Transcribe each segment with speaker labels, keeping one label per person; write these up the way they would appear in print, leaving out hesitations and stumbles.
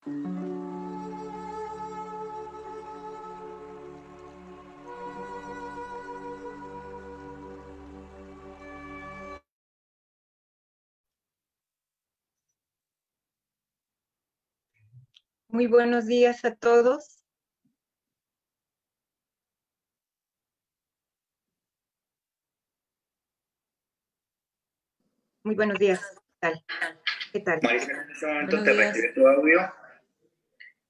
Speaker 1: Muy buenos días a todos. Muy buenos días. ¿Qué tal? ¿Qué tal?
Speaker 2: Marisa, en este momento te requiere tu audio.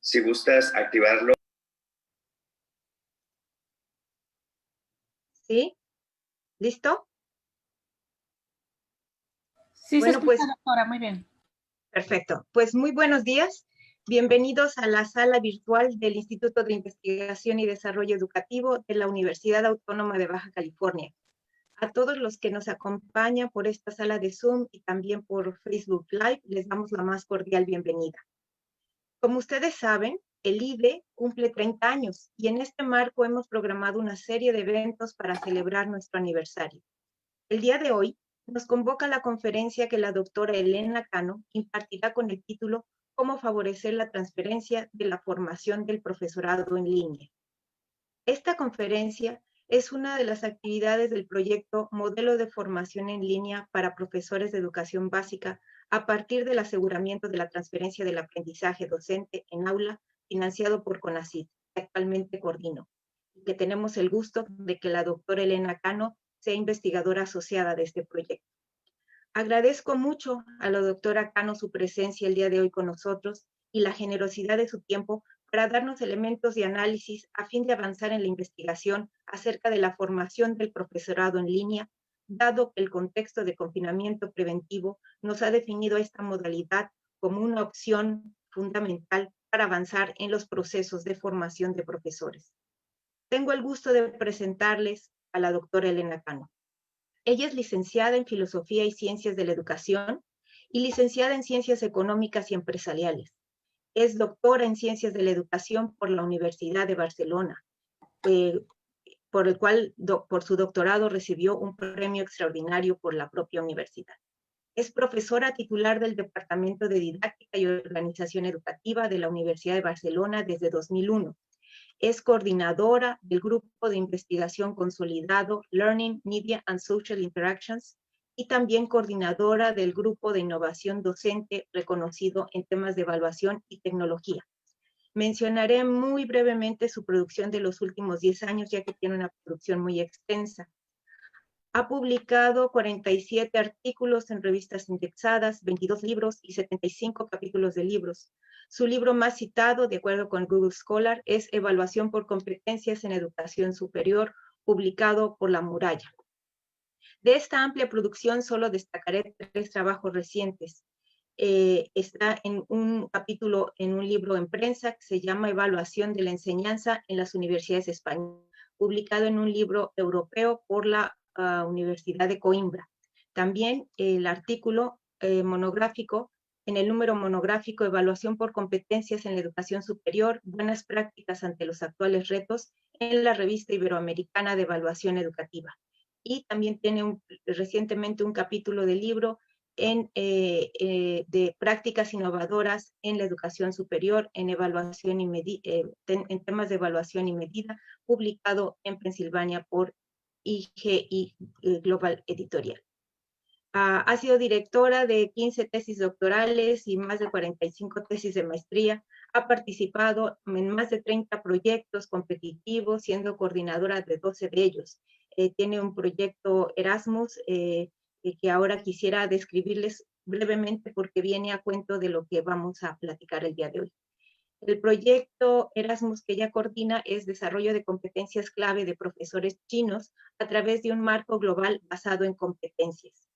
Speaker 2: Si gustas activarlo.
Speaker 1: ¿Sí? ¿Listo?
Speaker 3: Sí,
Speaker 1: bueno,
Speaker 3: se escucha,
Speaker 1: pues,
Speaker 3: doctora, muy bien.
Speaker 1: Perfecto. Pues muy buenos días. Bienvenidos a la sala virtual del Instituto de Investigación y Desarrollo Educativo de la Universidad Autónoma de Baja California. A todos los que nos acompañan por esta sala de Zoom y también por Facebook Live, les damos la más cordial bienvenida. Como ustedes saben, el IDE cumple 30 años y en este marco hemos programado una serie de eventos para celebrar nuestro aniversario. El día de hoy nos convoca la conferencia que la doctora Elena Cano impartirá con el título «Cómo favorecer la transferencia de la formación del profesorado en línea». Esta conferencia es una de las actividades del proyecto Modelo de Formación en Línea para Profesores de Educación Básica a partir del aseguramiento de la transferencia del aprendizaje docente en aula, financiado por CONACYT, que actualmente coordino, y que tenemos el gusto de que la doctora Elena Cano sea investigadora asociada de este proyecto. Agradezco mucho a la doctora Cano su presencia el día de hoy con nosotros y la generosidad de su tiempo para darnos elementos de análisis a fin de avanzar en la investigación acerca de la formación del profesorado en línea, dado que el contexto de confinamiento preventivo nos ha definido esta modalidad como una opción fundamental para avanzar en los procesos de formación de profesores. Tengo el gusto de presentarles a la doctora Elena Cano. Ella es licenciada en Filosofía y Ciencias de la Educación y licenciada en Ciencias Económicas y Empresariales. Es doctora en Ciencias de la Educación por la Universidad de Barcelona, por el cual, por su doctorado, recibió un premio extraordinario por la propia universidad. Es profesora titular del Departamento de Didáctica y Organización Educativa de la Universidad de Barcelona desde 2001. Es coordinadora del Grupo de Investigación Consolidado Learning, Media and Social Interactions y también coordinadora del Grupo de Innovación Docente reconocido en temas de evaluación y tecnología. Mencionaré muy brevemente su producción de los últimos 10 años, ya que tiene una producción muy extensa. Ha publicado 47 artículos en revistas indexadas, 22 libros y 75 capítulos de libros. Su libro más citado, de acuerdo con Google Scholar, es Evaluación por competencias en educación superior, publicado por La Muralla. De esta amplia producción solo destacaré 3 trabajos recientes. Está en un capítulo en un libro en prensa que se llama Evaluación de la enseñanza en las universidades españolas, publicado en un libro europeo por la Universidad de Coimbra. También el artículo monográfico, en el número monográfico Evaluación por competencias en la educación superior, buenas prácticas ante los actuales retos, en la revista iberoamericana de evaluación educativa. Y también tiene recientemente un capítulo del libro de prácticas innovadoras en la educación superior, en evaluación y en temas de evaluación y medida, publicado en Pensilvania por IGI Global Editorial. Ha sido directora de 15 tesis doctorales y más de 45 tesis de maestría. Ha participado en más de 30 proyectos competitivos, siendo coordinadora de 12 de ellos. Tiene un proyecto Erasmus que ahora quisiera describirles brevemente porque viene a cuento de lo que vamos a platicar el día de hoy. El proyecto Erasmus que ella coordina es desarrollo de competencias clave de profesores chinos a través de un marco global basado en competencias.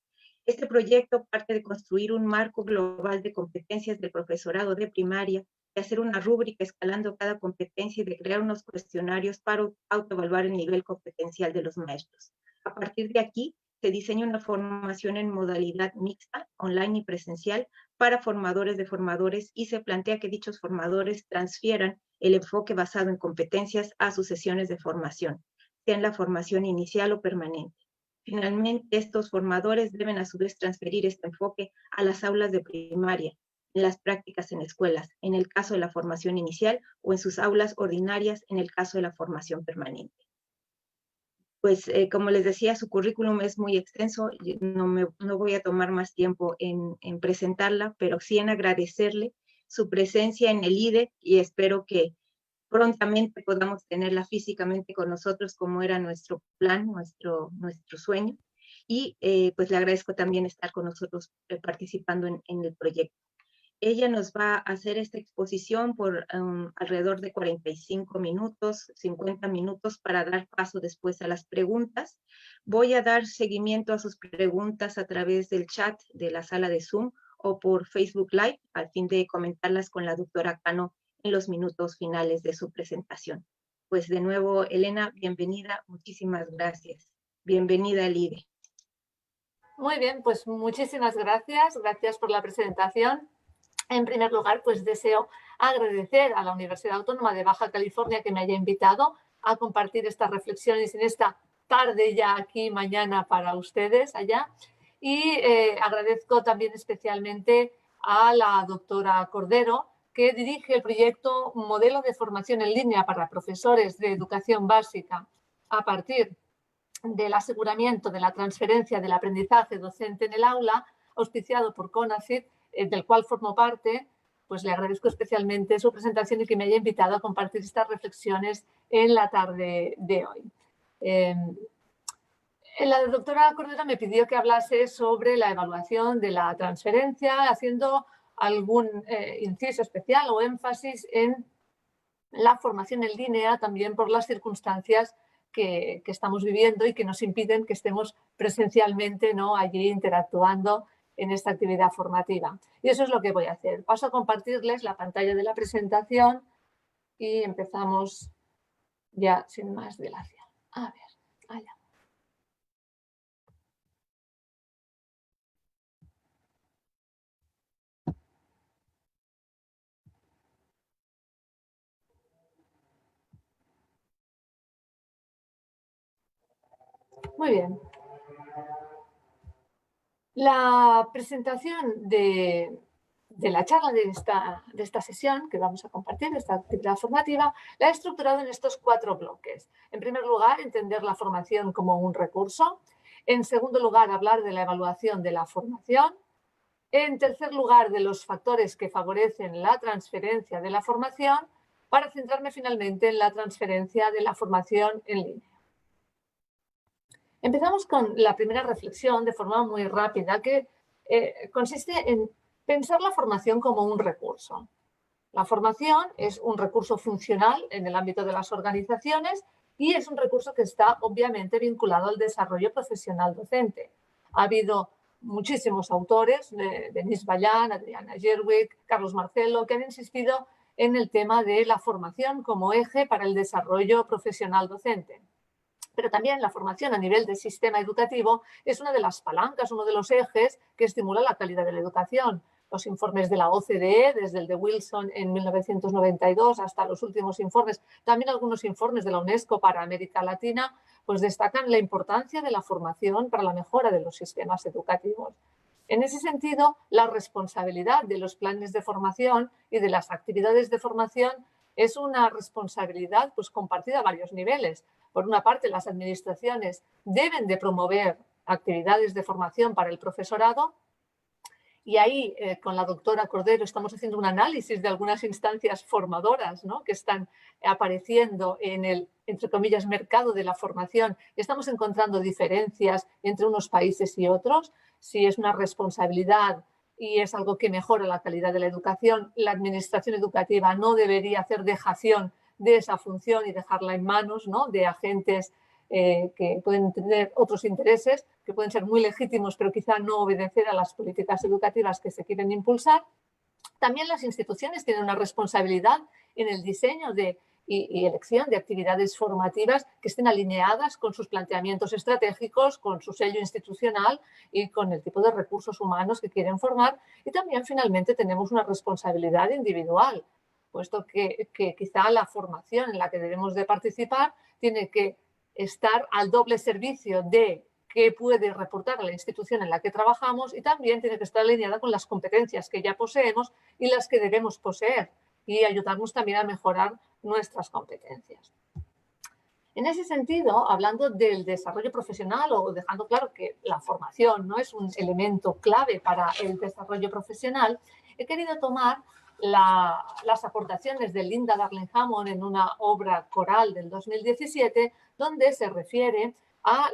Speaker 1: Este proyecto parte de construir un marco global de competencias del profesorado de primaria, de hacer una rúbrica escalando cada competencia y de crear unos cuestionarios para autoevaluar el nivel competencial de los maestros. A partir de aquí, se diseña una formación en modalidad mixta, online y presencial, para formadores de formadores y se plantea que dichos formadores transfieran el enfoque basado en competencias a sus sesiones de formación, sea en la formación inicial o permanente. Finalmente, estos formadores deben a su vez transferir este enfoque a las aulas de primaria, en las prácticas en escuelas, en el caso de la formación inicial, o en sus aulas ordinarias, en el caso de la formación permanente. Pues como les decía, su currículum es muy extenso, no voy a tomar más tiempo en presentarla, pero sí en agradecerle su presencia en el IDE y espero que prontamente podamos tenerla físicamente con nosotros como era nuestro plan, nuestro sueño. Y pues le agradezco también estar con nosotros participando en el proyecto. Ella nos va a hacer esta exposición por alrededor de 45 minutos, 50 minutos para dar paso después a las preguntas. Voy a dar seguimiento a sus preguntas a través del chat de la sala de Zoom o por Facebook Live, al fin de comentarlas con la doctora Cano en los minutos finales de su presentación. Pues de nuevo, Elena, bienvenida, muchísimas gracias. Bienvenida al IDE.
Speaker 3: Muy bien, pues muchísimas gracias. Gracias por la presentación. En primer lugar, pues deseo agradecer a la Universidad Autónoma de Baja California que me haya invitado a compartir estas reflexiones en esta tarde ya aquí, mañana para ustedes allá. Y agradezco también especialmente a la doctora Cordero, que dirige el proyecto Modelo de Formación en Línea para Profesores de Educación Básica a partir del aseguramiento de la transferencia del aprendizaje docente en el aula, auspiciado por CONACYT, del cual formo parte. Pues le agradezco especialmente su presentación y que me haya invitado a compartir estas reflexiones en la tarde de hoy. La doctora Cordero me pidió que hablase sobre la evaluación de la transferencia, haciendo algún inciso especial o énfasis en la formación en línea, también por las circunstancias que estamos viviendo y que nos impiden que estemos presencialmente, ¿no?, allí interactuando en esta actividad formativa. Y eso es lo que voy a hacer. Paso a compartirles la pantalla de la presentación y empezamos ya sin más dilación. A ver, allá. Muy bien. La presentación de la charla de esta sesión que vamos a compartir, de esta actividad formativa, la he estructurado en estos 4 bloques. En primer lugar, entender la formación como un recurso. En segundo lugar, hablar de la evaluación de la formación. En tercer lugar, de los factores que favorecen la transferencia de la formación, para centrarme finalmente en la transferencia de la formación en línea. Empezamos con la primera reflexión de forma muy rápida, que consiste en pensar la formación como un recurso. La formación es un recurso funcional en el ámbito de las organizaciones y es un recurso que está obviamente vinculado al desarrollo profesional docente. Ha habido muchísimos autores, Denis Bayan, Adriana Gerwig, Carlos Marcelo, que han insistido en el tema de la formación como eje para el desarrollo profesional docente. Pero también la formación a nivel de sistema educativo es una de las palancas, uno de los ejes que estimula la calidad de la educación. Los informes de la OCDE, desde el de Wilson en 1992 hasta los últimos informes, también algunos informes de la UNESCO para América Latina, pues destacan la importancia de la formación para la mejora de los sistemas educativos. En ese sentido, la responsabilidad de los planes de formación y de las actividades de formación es una responsabilidad pues, compartida a varios niveles. Por una parte, las administraciones deben de promover actividades de formación para el profesorado y ahí con la doctora Cordero estamos haciendo un análisis de algunas instancias formadoras, ¿no?, que están apareciendo en el, entre comillas, mercado de la formación. Estamos encontrando diferencias entre unos países y otros. Si es una responsabilidad y es algo que mejora la calidad de la educación, la administración educativa no debería hacer dejación de esa función y dejarla en manos, ¿no?, de agentes que pueden tener otros intereses, que pueden ser muy legítimos, pero quizá no obedecer a las políticas educativas que se quieren impulsar. También las instituciones tienen una responsabilidad en el diseño y elección de actividades formativas que estén alineadas con sus planteamientos estratégicos, con su sello institucional y con el tipo de recursos humanos que quieren formar. Y también, finalmente, tenemos una responsabilidad individual, puesto que quizá la formación en la que debemos de participar tiene que estar al doble servicio de que puede reportar a la institución en la que trabajamos y también tiene que estar alineada con las competencias que ya poseemos y las que debemos poseer y ayudarnos también a mejorar nuestras competencias. En ese sentido, hablando del desarrollo profesional o dejando claro que la formación no es un elemento clave para el desarrollo profesional, he querido tomar las aportaciones de Linda Darling Hammond en una obra coral del 2017, donde se refiere a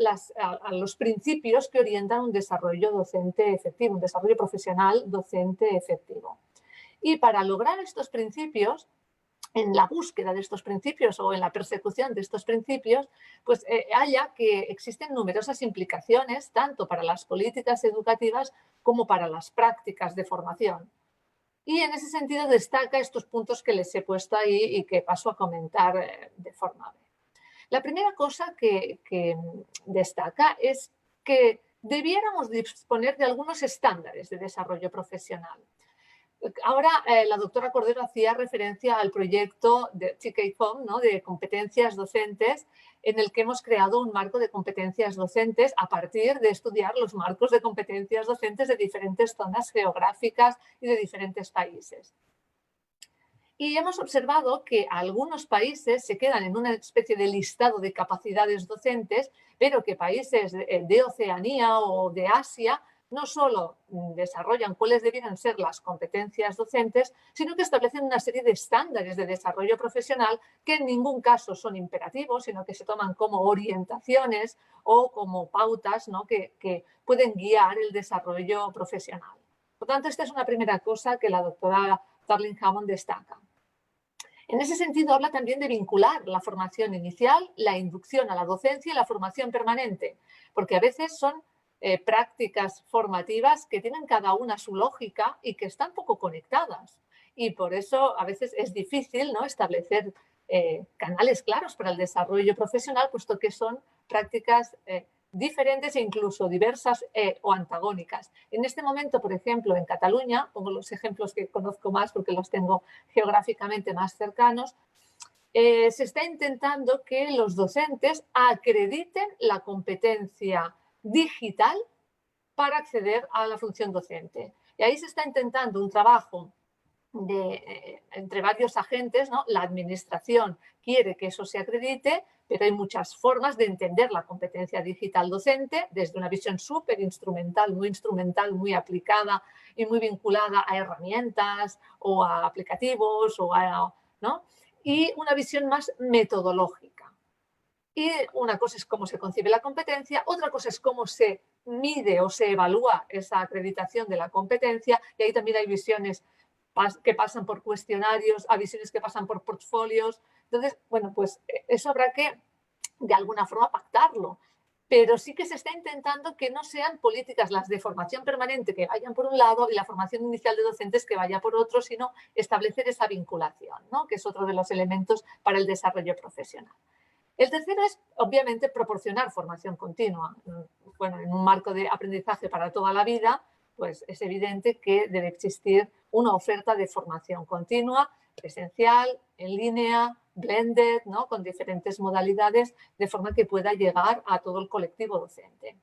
Speaker 3: los principios que orientan un desarrollo docente efectivo, un desarrollo profesional docente efectivo. Y para lograr estos principios, en la búsqueda de estos principios o en la persecución de estos principios, pues haya que existen numerosas implicaciones tanto para las políticas educativas como para las prácticas de formación. Y en ese sentido destaca estos puntos que les he puesto ahí y que paso a comentar de forma breve. La primera cosa que destaca es que debiéramos disponer de algunos estándares de desarrollo profesional. Ahora, la doctora Cordero hacía referencia al proyecto de TKFOM, ¿no?, de competencias docentes, en el que hemos creado un marco de competencias docentes a partir de estudiar los marcos de competencias docentes de diferentes zonas geográficas y de diferentes países. Y hemos observado que algunos países se quedan en una especie de listado de capacidades docentes, pero que países de Oceanía o de Asia no solo desarrollan cuáles debieran ser las competencias docentes, sino que establecen una serie de estándares de desarrollo profesional que en ningún caso son imperativos, sino que se toman como orientaciones o como pautas, ¿no?, que pueden guiar el desarrollo profesional. Por tanto, esta es una primera cosa que la doctora Darling Hammond destaca. En ese sentido, habla también de vincular la formación inicial, la inducción a la docencia y la formación permanente, porque a veces son prácticas formativas que tienen cada una su lógica y que están poco conectadas. Y por eso a veces es difícil, ¿no?, establecer canales claros para el desarrollo profesional, puesto que son prácticas diferentes e incluso diversas o antagónicas. En este momento, por ejemplo, en Cataluña, pongo los ejemplos que conozco más porque los tengo geográficamente más cercanos, se está intentando que los docentes acrediten la competencia digital para acceder a la función docente. Y ahí se está intentando un trabajo entre varios agentes, ¿no? La administración quiere que eso se acredite, pero hay muchas formas de entender la competencia digital docente desde una visión súper instrumental, muy aplicada y muy vinculada a herramientas o a aplicativos, ¿no?, y una visión más metodológica. Y una cosa es cómo se concibe la competencia, otra cosa es cómo se mide o se evalúa esa acreditación de la competencia, y ahí también hay visiones que pasan por cuestionarios, a visiones que pasan por portfolios. Entonces, bueno, pues eso habrá que de alguna forma pactarlo, pero sí que se está intentando que no sean políticas las de formación permanente que vayan por un lado y la formación inicial de docentes que vaya por otro, sino establecer esa vinculación, ¿no?, que es otro de los elementos para el desarrollo profesional. El tercero es, obviamente, proporcionar formación continua. Bueno, en un marco de aprendizaje para toda la vida, pues es evidente que debe existir una oferta de formación continua, presencial, en línea, blended, ¿no?, con diferentes modalidades, de forma que pueda llegar a todo el colectivo docente.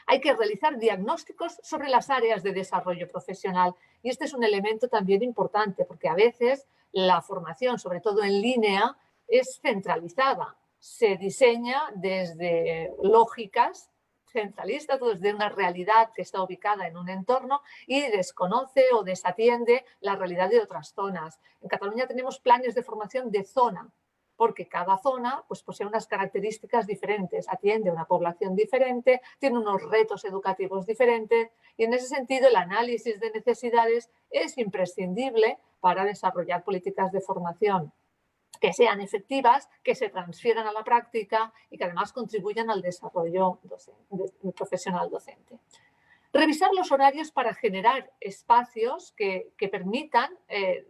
Speaker 3: Hay que realizar diagnósticos sobre las áreas de desarrollo profesional y este es un elemento también importante porque a veces la formación, sobre todo en línea, es centralizada. Se diseña desde lógicas centralistas, desde una realidad que está ubicada en un entorno y desconoce o desatiende la realidad de otras zonas. En Cataluña tenemos planes de formación de zona, porque cada zona pues, posee unas características diferentes, atiende a una población diferente, tiene unos retos educativos diferentes y en ese sentido el análisis de necesidades es imprescindible para desarrollar políticas de formación que sean efectivas, que se transfieran a la práctica y que además contribuyan al desarrollo profesional docente. Revisar los horarios para generar espacios que permitan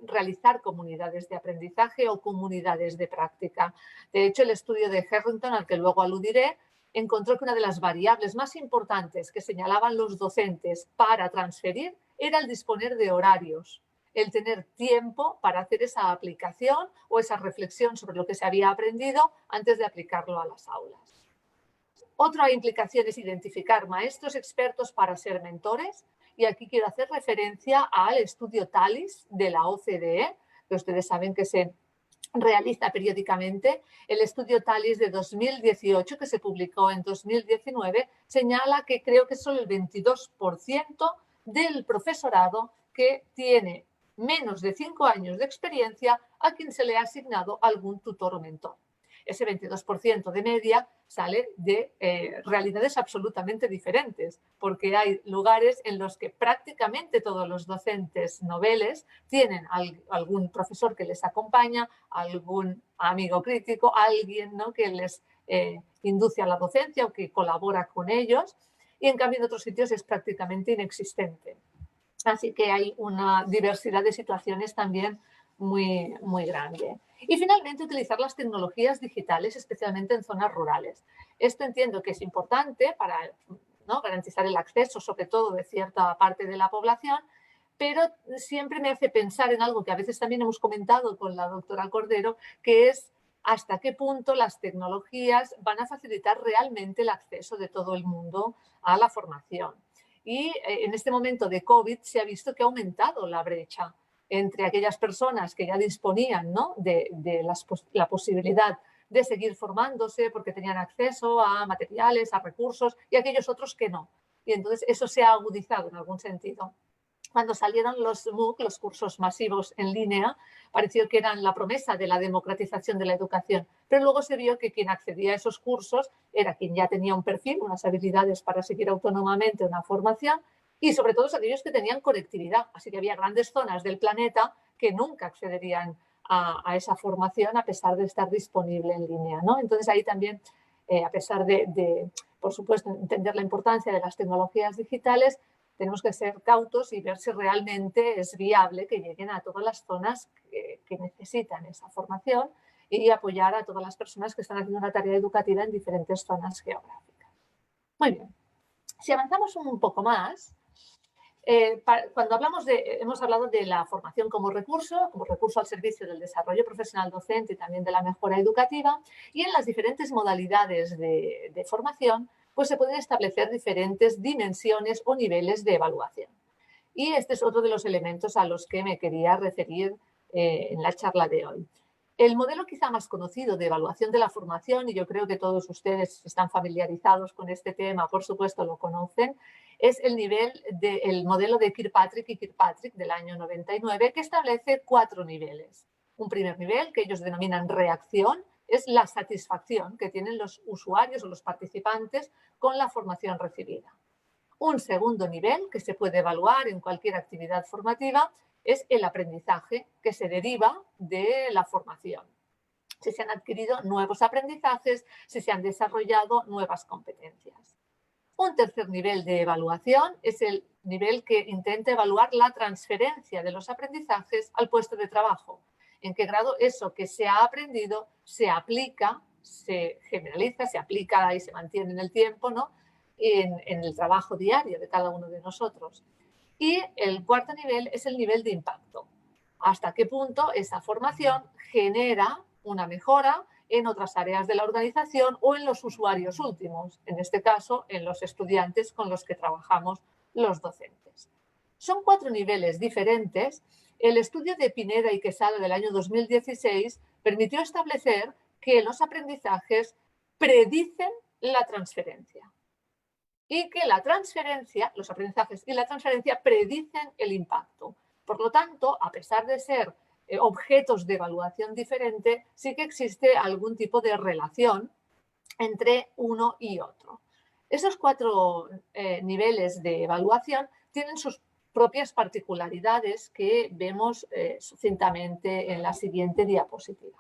Speaker 3: realizar comunidades de aprendizaje o comunidades de práctica. De hecho, el estudio de Harrington, al que luego aludiré, encontró que una de las variables más importantes que señalaban los docentes para transferir era el disponer de horarios, el tener tiempo para hacer esa aplicación o esa reflexión sobre lo que se había aprendido antes de aplicarlo a las aulas. Otra implicación es identificar maestros expertos para ser mentores, y aquí quiero hacer referencia al estudio TALIS de la OCDE, que ustedes saben que se realiza periódicamente. El estudio TALIS de 2018, que se publicó en 2019, señala que creo que solo el 22% del profesorado que tiene menos de 5 años de experiencia a quien se le ha asignado algún tutor o mentor. Ese 22% de media sale de realidades absolutamente diferentes, porque hay lugares en los que prácticamente todos los docentes noveles tienen algún profesor que les acompaña, algún amigo crítico, alguien, ¿no?, que les induce a la docencia o que colabora con ellos, y en cambio en otros sitios es prácticamente inexistente. Así que hay una diversidad de situaciones también muy, muy grande. Y finalmente, utilizar las tecnologías digitales, especialmente en zonas rurales. Esto entiendo que es importante para, ¿no?, garantizar el acceso, sobre todo de cierta parte de la población, pero siempre me hace pensar en algo que a veces también hemos comentado con la doctora Cordero, que es hasta qué punto las tecnologías van a facilitar realmente el acceso de todo el mundo a la formación. Y en este momento de COVID se ha visto que ha aumentado la brecha entre aquellas personas que ya disponían, ¿no?, de la posibilidad de seguir formándose porque tenían acceso a materiales, a recursos, y aquellos otros que no. Y entonces eso se ha agudizado en algún sentido. Cuando salieron los MOOC, los cursos masivos en línea, pareció que eran la promesa de la democratización de la educación, pero luego se vio que quien accedía a esos cursos era quien ya tenía un perfil, unas habilidades para seguir autónomamente una formación, y sobre todo aquellos que tenían conectividad. Así que había grandes zonas del planeta que nunca accederían a esa formación a pesar de estar disponible en línea, ¿no? Entonces ahí también, a pesar de, por supuesto, entender la importancia de las tecnologías digitales, tenemos que ser cautos y ver si realmente es viable que lleguen a todas las zonas que necesitan esa formación, y apoyar a todas las personas que están haciendo una tarea educativa en diferentes zonas geográficas. Muy bien. Si avanzamos un poco más, cuando hemos hablado de la formación como recurso al servicio del desarrollo profesional docente y también de la mejora educativa, y en las diferentes modalidades de formación, pues se pueden establecer diferentes dimensiones o niveles de evaluación. Y este es otro de los elementos a los que me quería referir en la charla de hoy. El modelo quizá más conocido de evaluación de la formación, y yo creo que todos ustedes están familiarizados con este tema, por supuesto lo conocen, es el modelo de Kirkpatrick y Kirkpatrick del año 99, que establece 4 niveles. Un primer nivel, que ellos denominan reacción, es la satisfacción que tienen los usuarios o los participantes con la formación recibida. Un segundo nivel, que se puede evaluar en cualquier actividad formativa, es el aprendizaje que se deriva de la formación. Si se han adquirido nuevos aprendizajes, si se han desarrollado nuevas competencias. Un tercer nivel de evaluación es el nivel que intenta evaluar la transferencia de los aprendizajes al puesto de trabajo. En qué grado eso que se ha aprendido se aplica, se generaliza, se aplica y se mantiene en el tiempo, ¿no?, en el trabajo diario de cada uno de nosotros. Y el cuarto nivel es el nivel de impacto. Hasta qué punto esa formación genera una mejora en otras áreas de la organización o en los usuarios últimos, en este caso en los estudiantes con los que trabajamos los docentes. Son 4 niveles diferentes. El estudio de Pineda y Quesada del año 2016 permitió establecer que los aprendizajes predicen la transferencia y que los aprendizajes y la transferencia predicen el impacto. Por lo tanto, a pesar de ser objetos de evaluación diferente, sí que existe algún tipo de relación entre uno y otro. Esos 4 niveles de evaluación tienen sus propias particularidades que vemos sucintamente en la siguiente diapositiva.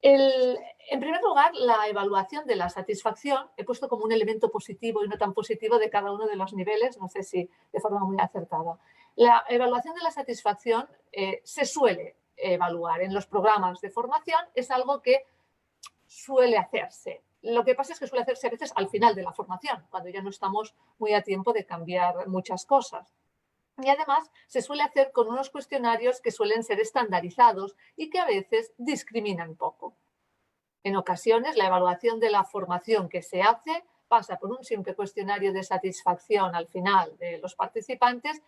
Speaker 3: En primer lugar, la evaluación de la satisfacción he puesto como un elemento positivo y no tan positivo de cada uno de los niveles, no sé si de forma muy acertada. La evaluación de la satisfacción se suele evaluar en los programas de formación, es algo que suele hacerse. Lo que pasa es que suele hacerse a veces al final de la formación, cuando ya no estamos muy a tiempo de cambiar muchas cosas. Y además se suele hacer con unos cuestionarios que suelen ser estandarizados y que a veces discriminan poco. En ocasiones, la evaluación de la formación que se hace pasa por un simple cuestionario de satisfacción al final de los participantes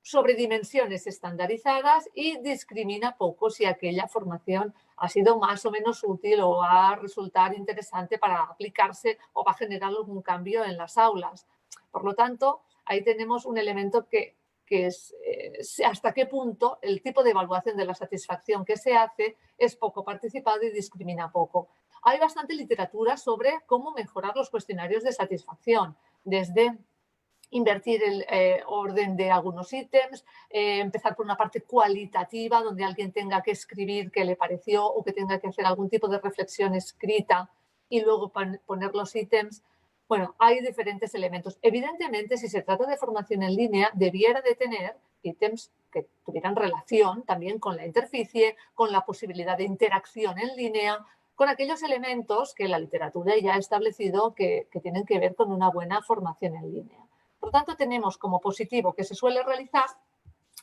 Speaker 3: sobre dimensiones estandarizadas y discrimina poco si aquella formación ha sido más o menos útil o va a resultar interesante para aplicarse o va a generar algún cambio en las aulas. Por lo tanto, ahí tenemos un elemento que es hasta qué punto el tipo de evaluación de la satisfacción que se hace es poco participado y discrimina poco. Hay bastante literatura sobre cómo mejorar los cuestionarios de satisfacción, desde invertir el orden de algunos ítems, empezar por una parte cualitativa donde alguien tenga que escribir qué le pareció o que tenga que hacer algún tipo de reflexión escrita y luego poner los ítems. Bueno, hay diferentes elementos. Evidentemente, si se trata de formación en línea, debiera de tener ítems que tuvieran relación también con la interficie, con la posibilidad de interacción en línea, con aquellos elementos que la literatura ya ha establecido que tienen que ver con una buena formación en línea. Por tanto, tenemos como positivo que se suele realizar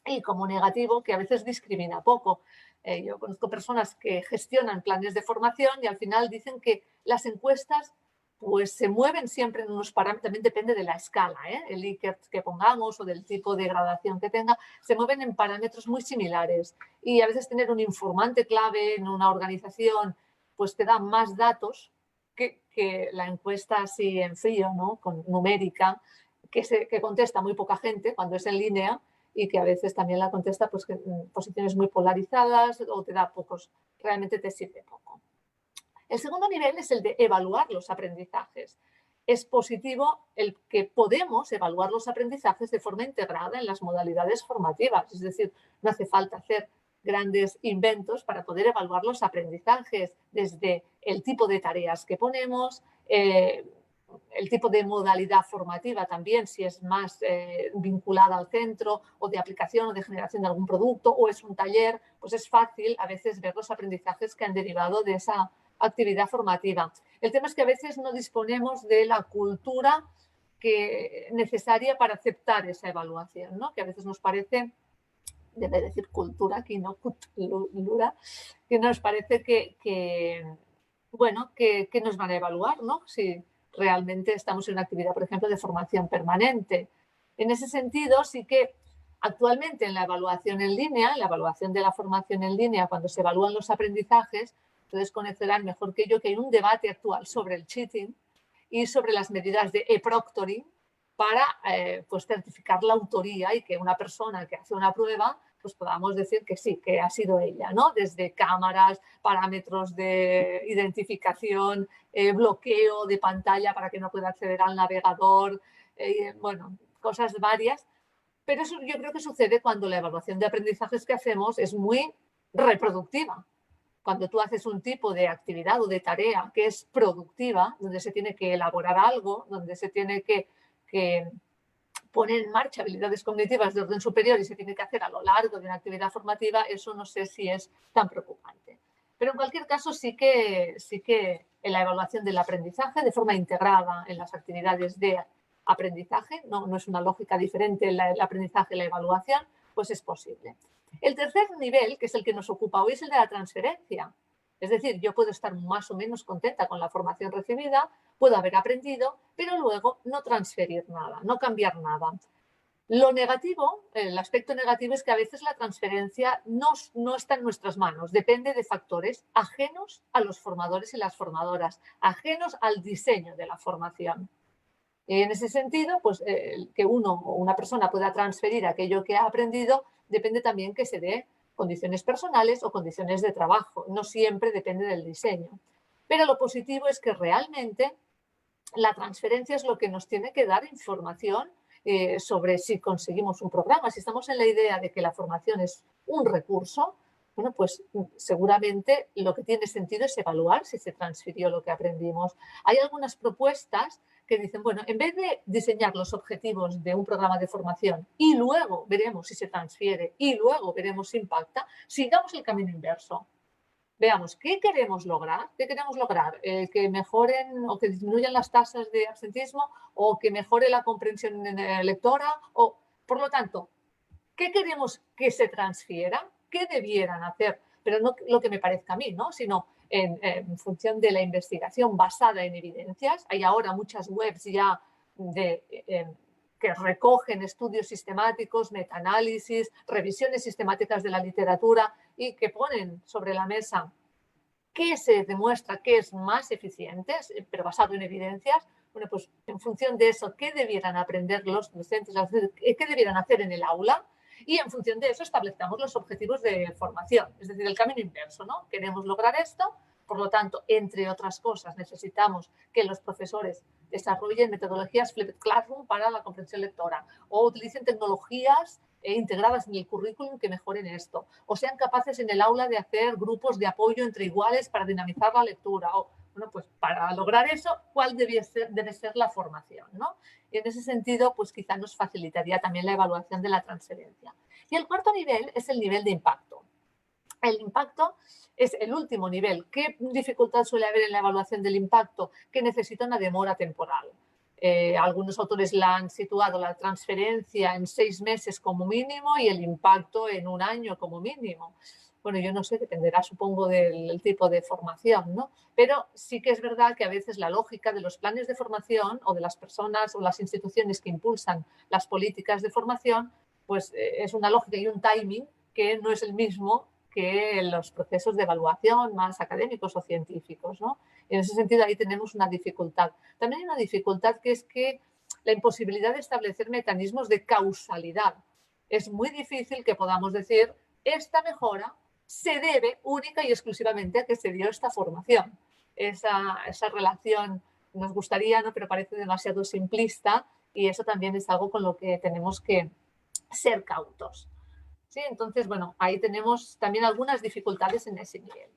Speaker 3: y como negativo que a veces discrimina poco. Yo conozco personas que gestionan planes de formación y al final dicen que las encuestas pues se mueven siempre en unos parámetros, también depende de la escala, el Likert que pongamos o del tipo de gradación que tenga, se mueven en parámetros muy similares y a veces tener un informante clave en una organización pues te da más datos que la encuesta así en frío, ¿no? Con numérica, que contesta muy poca gente cuando es en línea y que a veces también la contesta pues, posiciones muy polarizadas o te da pocos, realmente te sirve poco. El segundo nivel es el de evaluar los aprendizajes. Es positivo el que podemos evaluar los aprendizajes de forma integrada en las modalidades formativas, es decir, no hace falta hacer grandes inventos para poder evaluar los aprendizajes desde el tipo de tareas que ponemos, el tipo de modalidad formativa también, si es más vinculada al centro o de aplicación o de generación de algún producto o es un taller, pues es fácil a veces ver los aprendizajes que han derivado de esa actividad formativa. El tema es que a veces no disponemos de la cultura necesaria para aceptar esa evaluación, ¿no? Que a veces nos parece, debe decir cultura aquí, no cultura, que nos parece que nos van a evaluar, ¿no? Si realmente estamos en una actividad, por ejemplo, de formación permanente. En ese sentido, sí que actualmente en la evaluación en línea, en la evaluación de la formación en línea, cuando se evalúan los aprendizajes, ustedes conocerán mejor que yo que hay un debate actual sobre el cheating y sobre las medidas de e-proctoring para pues certificar la autoría y que una persona que hace una prueba pues podamos decir que sí, que ha sido ella, ¿no? Desde cámaras, parámetros de identificación, bloqueo de pantalla para que no pueda acceder al navegador, bueno, cosas varias. Pero eso yo creo que sucede cuando la evaluación de aprendizajes que hacemos es muy reproductiva. Cuando tú haces un tipo de actividad o de tarea que es productiva, donde se tiene que elaborar algo, donde se tiene que poner en marcha habilidades cognitivas de orden superior y se tiene que hacer a lo largo de una actividad formativa, eso no sé si es tan preocupante. Pero en cualquier caso sí que en la evaluación del aprendizaje de forma integrada en las actividades de aprendizaje, no es una lógica diferente el aprendizaje y la evaluación, pues es posible. El tercer nivel, que es el que nos ocupa hoy, es el de la transferencia. Es decir, yo puedo estar más o menos contenta con la formación recibida, puedo haber aprendido, pero luego no transferir nada, no cambiar nada. Lo negativo, el aspecto negativo es que a veces la transferencia no está en nuestras manos, depende de factores ajenos a los formadores y las formadoras, ajenos al diseño de la formación. En ese sentido, pues que uno o una persona pueda transferir aquello que ha aprendido depende también que se dé condiciones personales o condiciones de trabajo. No siempre depende del diseño. Pero lo positivo es que realmente la transferencia es lo que nos tiene que dar información sobre si conseguimos un programa. Si estamos en la idea de que la formación es un recurso, bueno, pues seguramente lo que tiene sentido es evaluar si se transfirió lo que aprendimos. Hay algunas propuestas que dicen, bueno, en vez de diseñar los objetivos de un programa de formación y luego veremos si se transfiere y luego veremos si impacta, sigamos el camino inverso. Veamos, ¿qué queremos lograr? ¿Qué queremos lograr? ¿Que mejoren o que disminuyan las tasas de absentismo o que mejore la comprensión lectora? O, por lo tanto, ¿qué queremos que se transfiera? ¿Qué debieran hacer? Pero no lo que me parezca a mí, ¿no? Sino en función de la investigación basada en evidencias. Hay ahora muchas webs ya que recogen estudios sistemáticos, metaanálisis, revisiones sistemáticas de la literatura y que ponen sobre la mesa qué se demuestra que es más eficiente, pero basado en evidencias. Bueno, pues en función de eso, ¿qué debieran aprender los docentes? ¿Qué debieran hacer en el aula? Y en función de eso establezcamos los objetivos de formación, es decir, el camino inverso, ¿no? Queremos lograr esto, por lo tanto, entre otras cosas, necesitamos que los profesores desarrollen metodologías Flipped Classroom para la comprensión lectora o utilicen tecnologías integradas en el currículum que mejoren esto, o sean capaces en el aula de hacer grupos de apoyo entre iguales para dinamizar la lectura. O, bueno, pues para lograr eso, ¿cuál debe ser la formación, ¿no? Y en ese sentido, pues quizá nos facilitaría también la evaluación de la transferencia. Y el cuarto nivel es el nivel de impacto. El impacto es el último nivel. ¿Qué dificultad suele haber en la evaluación del impacto? Que necesita una demora temporal. Algunos autores la han situado la transferencia en 6 meses como mínimo y el impacto en 1 año como mínimo. Bueno, yo no sé, dependerá, supongo, del tipo de formación, ¿no? Pero sí que es verdad que a veces la lógica de los planes de formación o de las personas o las instituciones que impulsan las políticas de formación, pues es una lógica y un timing que no es el mismo que los procesos de evaluación más académicos o científicos, ¿no? En ese sentido, ahí tenemos una dificultad. También hay una dificultad que es que la imposibilidad de establecer mecanismos de causalidad. Es muy difícil que podamos decir, esta mejora se debe única y exclusivamente a que se dio esta formación. Esa relación nos gustaría, ¿no? Pero parece demasiado simplista y eso también es algo con lo que tenemos que ser cautos. ¿Sí? Entonces, bueno, ahí tenemos también algunas dificultades en ese nivel.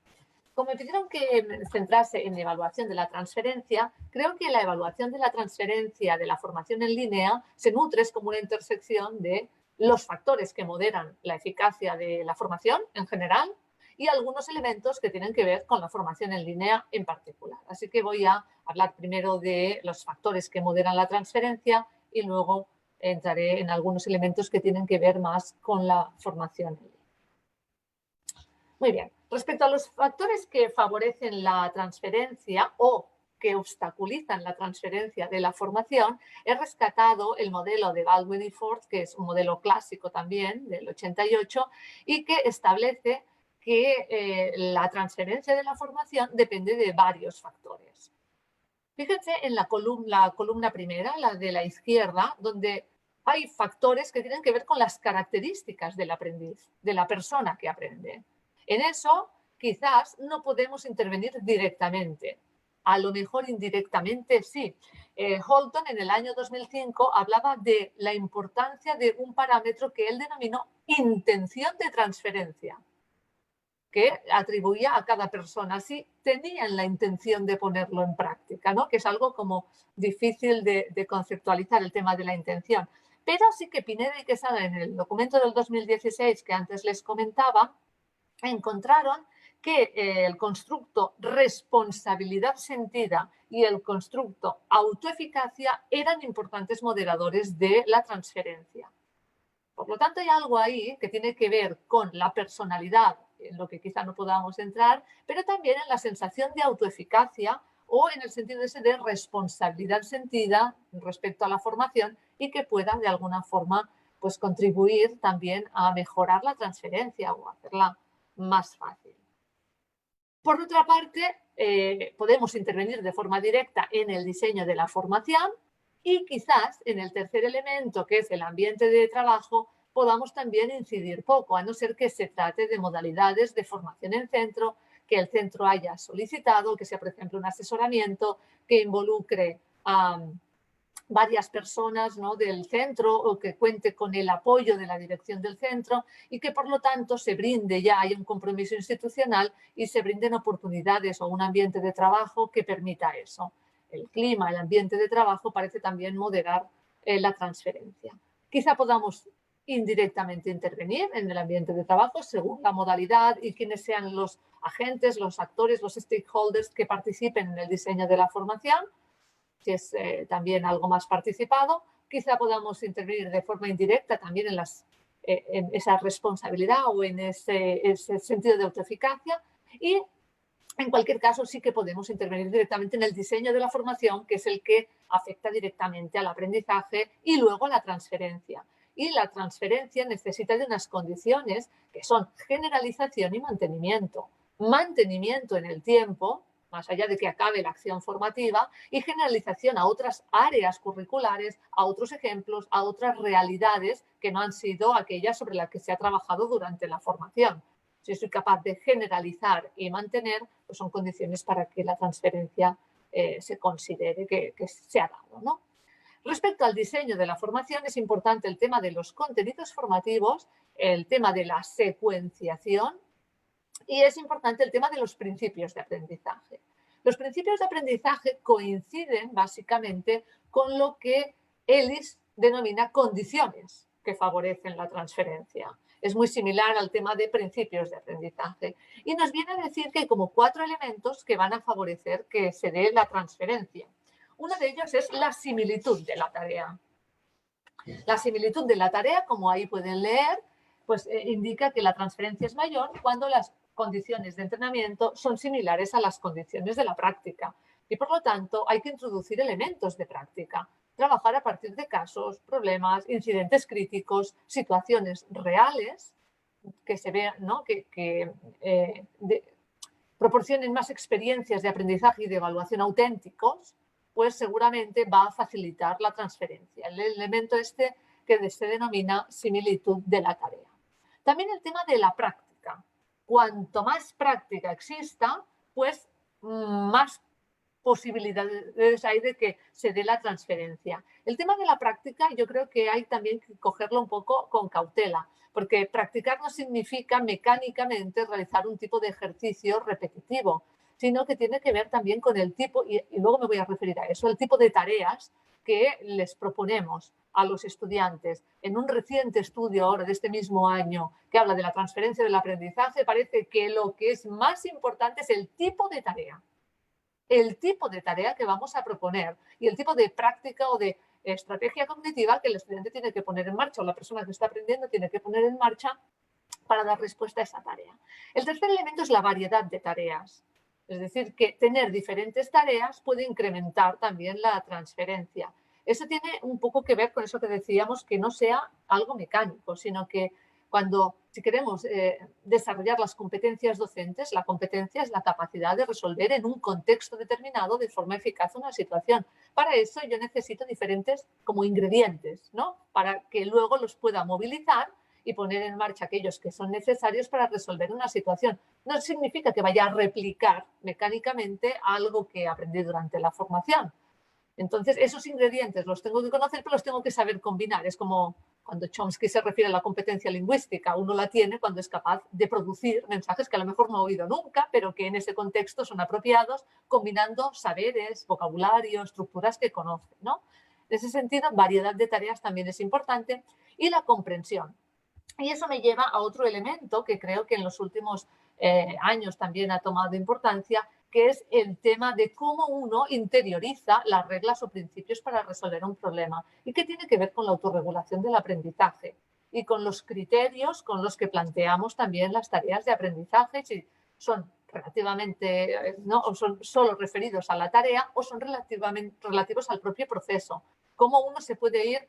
Speaker 3: Como me pidieron que me centrase en la evaluación de la transferencia, creo que la evaluación de la transferencia de la formación en línea se nutre como una intersección de los factores que moderan la eficacia de la formación en general y algunos elementos que tienen que ver con la formación en línea en particular. Así que voy a hablar primero de los factores que moderan la transferencia y luego entraré en algunos elementos que tienen que ver más con la formación en línea. Muy bien. Respecto a los factores que favorecen la transferencia o que obstaculizan la transferencia de la formación, he rescatado el modelo de Baldwin y Ford, que es un modelo clásico también del 88 y que establece que la transferencia de la formación depende de varios factores. Fíjense en la columna primera, la de la izquierda, donde hay factores que tienen que ver con las características del aprendiz, de la persona que aprende. En eso, quizás no podemos intervenir directamente. A lo mejor indirectamente sí. Holton en el año 2005 hablaba de la importancia de un parámetro que él denominó intención de transferencia, que atribuía a cada persona si tenían la intención de ponerlo en práctica, ¿no? Que es algo como difícil de conceptualizar el tema de la intención. Pero sí que Pineda y Quesada en el documento del 2016 que antes les comentaba, encontraron que el constructo responsabilidad sentida y el constructo autoeficacia eran importantes moderadores de la transferencia. Por lo tanto, hay algo ahí que tiene que ver con la personalidad, en lo que quizá no podamos entrar, pero también en la sensación de autoeficacia o en el sentido ese de responsabilidad sentida respecto a la formación y que pueda de alguna forma pues, contribuir también a mejorar la transferencia o hacerla más fácil. Por otra parte, podemos intervenir de forma directa en el diseño de la formación y quizás en el tercer elemento, que es el ambiente de trabajo, podamos también incidir poco, a no ser que se trate de modalidades de formación en centro, que el centro haya solicitado, que sea, por ejemplo, un asesoramiento que involucre a varias personas, ¿no?, del centro o que cuente con el apoyo de la dirección del centro y que por lo tanto se brinde, ya hay un compromiso institucional y se brinden oportunidades o un ambiente de trabajo que permita eso. El clima, el ambiente de trabajo parece también moderar la transferencia. Quizá podamos indirectamente intervenir en el ambiente de trabajo según la modalidad y quiénes sean los agentes, los actores, los stakeholders que participen en el diseño de la formación, que es también algo más participado. Quizá podamos intervenir de forma indirecta también en esa responsabilidad o en ese sentido de autoeficacia y En cualquier caso, sí que podemos intervenir directamente en el diseño de la formación, que es el que afecta directamente al aprendizaje y luego a la transferencia. Y la transferencia necesita de unas condiciones que son generalización y mantenimiento. Mantenimiento en el tiempo, más allá de que acabe la acción formativa, y generalización a otras áreas curriculares, a otros ejemplos, a otras realidades que no han sido aquellas sobre las que se ha trabajado durante la formación. Si soy capaz de generalizar y mantener, pues son condiciones para que la transferencia se considere que se ha dado, ¿no? Respecto al diseño de la formación, es importante el tema de los contenidos formativos, el tema de la secuenciación y es importante el tema de los principios de aprendizaje. Los principios de aprendizaje coinciden básicamente con lo que Ellis denomina condiciones que favorecen la transferencia. Es muy similar al tema de principios de aprendizaje y nos viene a decir que hay como 4 elementos que van a favorecer que se dé la transferencia. Uno de ellos es la similitud de la tarea. La similitud de la tarea, como ahí pueden leer, pues indica que la transferencia es mayor cuando las condiciones de entrenamiento son similares a las condiciones de la práctica y por lo tanto hay que introducir elementos de práctica, trabajar a partir de casos, problemas, incidentes críticos, situaciones reales que se vean, ¿no? Proporcionen más experiencias de aprendizaje y de evaluación auténticos, pues seguramente va a facilitar la transferencia. El elemento este que se denomina similitud de la tarea. También el tema de la práctica. Cuanto más práctica exista, pues más posibilidades hay de que se dé la transferencia. El tema de la práctica yo creo que hay también que cogerlo un poco con cautela, porque practicar no significa mecánicamente realizar un tipo de ejercicio repetitivo, sino que tiene que ver también con el tipo, y luego me voy a referir a eso, el tipo de tareas que les proponemos a los estudiantes. En un reciente estudio ahora de este mismo año que habla de la transferencia del aprendizaje, parece que lo que es más importante es el tipo de tarea. El tipo de tarea que vamos a proponer y el tipo de práctica o de estrategia cognitiva que el estudiante tiene que poner en marcha o la persona que está aprendiendo tiene que poner en marcha para dar respuesta a esa tarea. El tercer elemento es la variedad de tareas. Es decir, que tener diferentes tareas puede incrementar también la transferencia. Eso tiene un poco que ver con eso que decíamos, que no sea algo mecánico, sino que si queremos desarrollar las competencias docentes, la competencia es la capacidad de resolver en un contexto determinado de forma eficaz una situación. Para eso yo necesito diferentes como ingredientes, ¿no? Para que luego los pueda movilizar y poner en marcha aquellos que son necesarios para resolver una situación. No significa que vaya a replicar mecánicamente algo que aprendí durante la formación. Entonces, esos ingredientes los tengo que conocer, pero los tengo que saber combinar. Es como cuando Chomsky se refiere a la competencia lingüística. Uno la tiene cuando es capaz de producir mensajes que a lo mejor no ha oído nunca, pero que en ese contexto son apropiados, combinando saberes, vocabulario, estructuras que conoce, ¿no? En ese sentido, variedad de tareas también es importante y la comprensión. Y eso me lleva a otro elemento que creo que en los últimos años también ha tomado importancia, que es el tema de cómo uno interioriza las reglas o principios para resolver un problema y que tiene que ver con la autorregulación del aprendizaje y con los criterios con los que planteamos también las tareas de aprendizaje, si son relativamente, ¿no? o son solo referidos a la tarea o son relativos al propio proceso. Cómo uno se puede ir,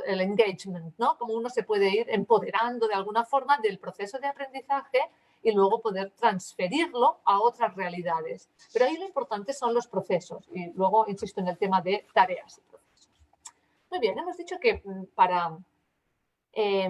Speaker 3: el engagement, ¿no? Cómo uno se puede ir empoderando de alguna forma del proceso de aprendizaje y luego poder transferirlo a otras realidades. Pero ahí lo importante son los procesos y luego insisto en el tema de tareas y procesos. Muy bien, hemos dicho que para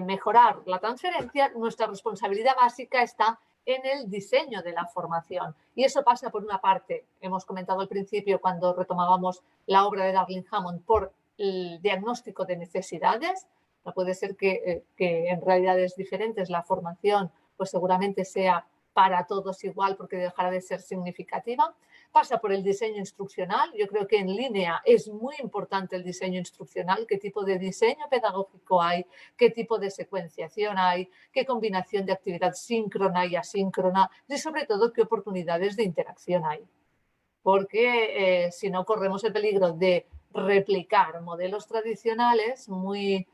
Speaker 3: mejorar la transferencia, nuestra responsabilidad básica está en el diseño de la formación. Y eso pasa por una parte, hemos comentado al principio cuando retomábamos la obra de Darling Hammond, por el diagnóstico de necesidades. No puede ser que en realidades diferentes la formación pues seguramente sea para todos igual porque dejará de ser significativa. Pasa por el diseño instruccional. Yo creo que en línea es muy importante el diseño instruccional, qué tipo de diseño pedagógico hay, qué tipo de secuenciación hay, qué combinación de actividad síncrona y asíncrona y sobre todo qué oportunidades de interacción hay. Porque si no corremos el peligro de replicar modelos tradicionales muy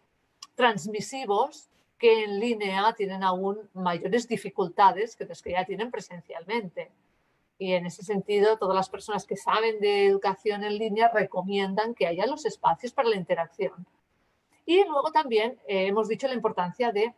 Speaker 3: transmisivos que en línea tienen aún mayores dificultades que las que ya tienen presencialmente. Y en ese sentido, todas las personas que saben de educación en línea recomiendan que haya los espacios para la interacción. Y luego también hemos dicho la importancia de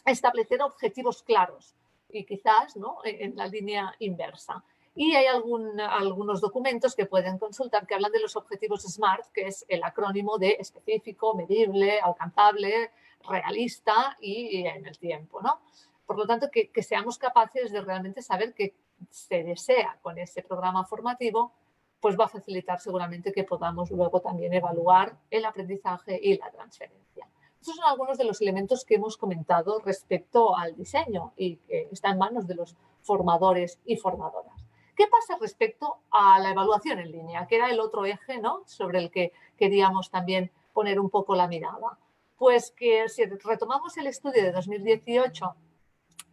Speaker 3: establecer objetivos claros y quizás, ¿no?, en la línea inversa. Y hay algunos documentos que pueden consultar que hablan de los objetivos SMART, que es el acrónimo de específico, medible, alcanzable, realista y en el tiempo, ¿no? Por lo tanto, que seamos capaces de realmente saber qué se desea con ese programa formativo, pues va a facilitar seguramente que podamos luego también evaluar el aprendizaje y la transferencia. Estos son algunos de los elementos que hemos comentado respecto al diseño y que está en manos de los formadores y formadoras. ¿Qué pasa respecto a la evaluación en línea? Que era el otro eje, ¿no?, sobre el que queríamos también poner un poco la mirada. Pues que si retomamos el estudio de 2018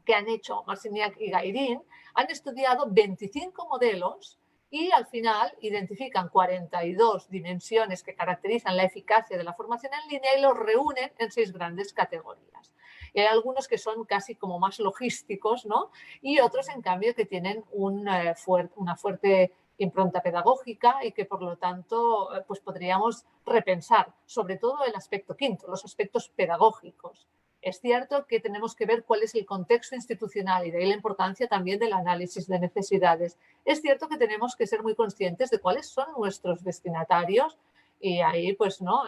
Speaker 3: que han hecho Marciniak y Gairin, han estudiado 25 modelos y al final identifican 42 dimensiones que caracterizan la eficacia de la formación en línea y los reúnen en 6 grandes categorías. Y hay algunos que son casi como más logísticos, ¿no?, y otros, en cambio, que tienen una fuerte impronta pedagógica y que, por lo tanto, pues podríamos repensar, sobre todo el aspecto quinto, los aspectos pedagógicos. Es cierto que tenemos que ver cuál es el contexto institucional y de ahí la importancia también del análisis de necesidades. Es cierto que tenemos que ser muy conscientes de cuáles son nuestros destinatarios y ahí, pues, ¿no?,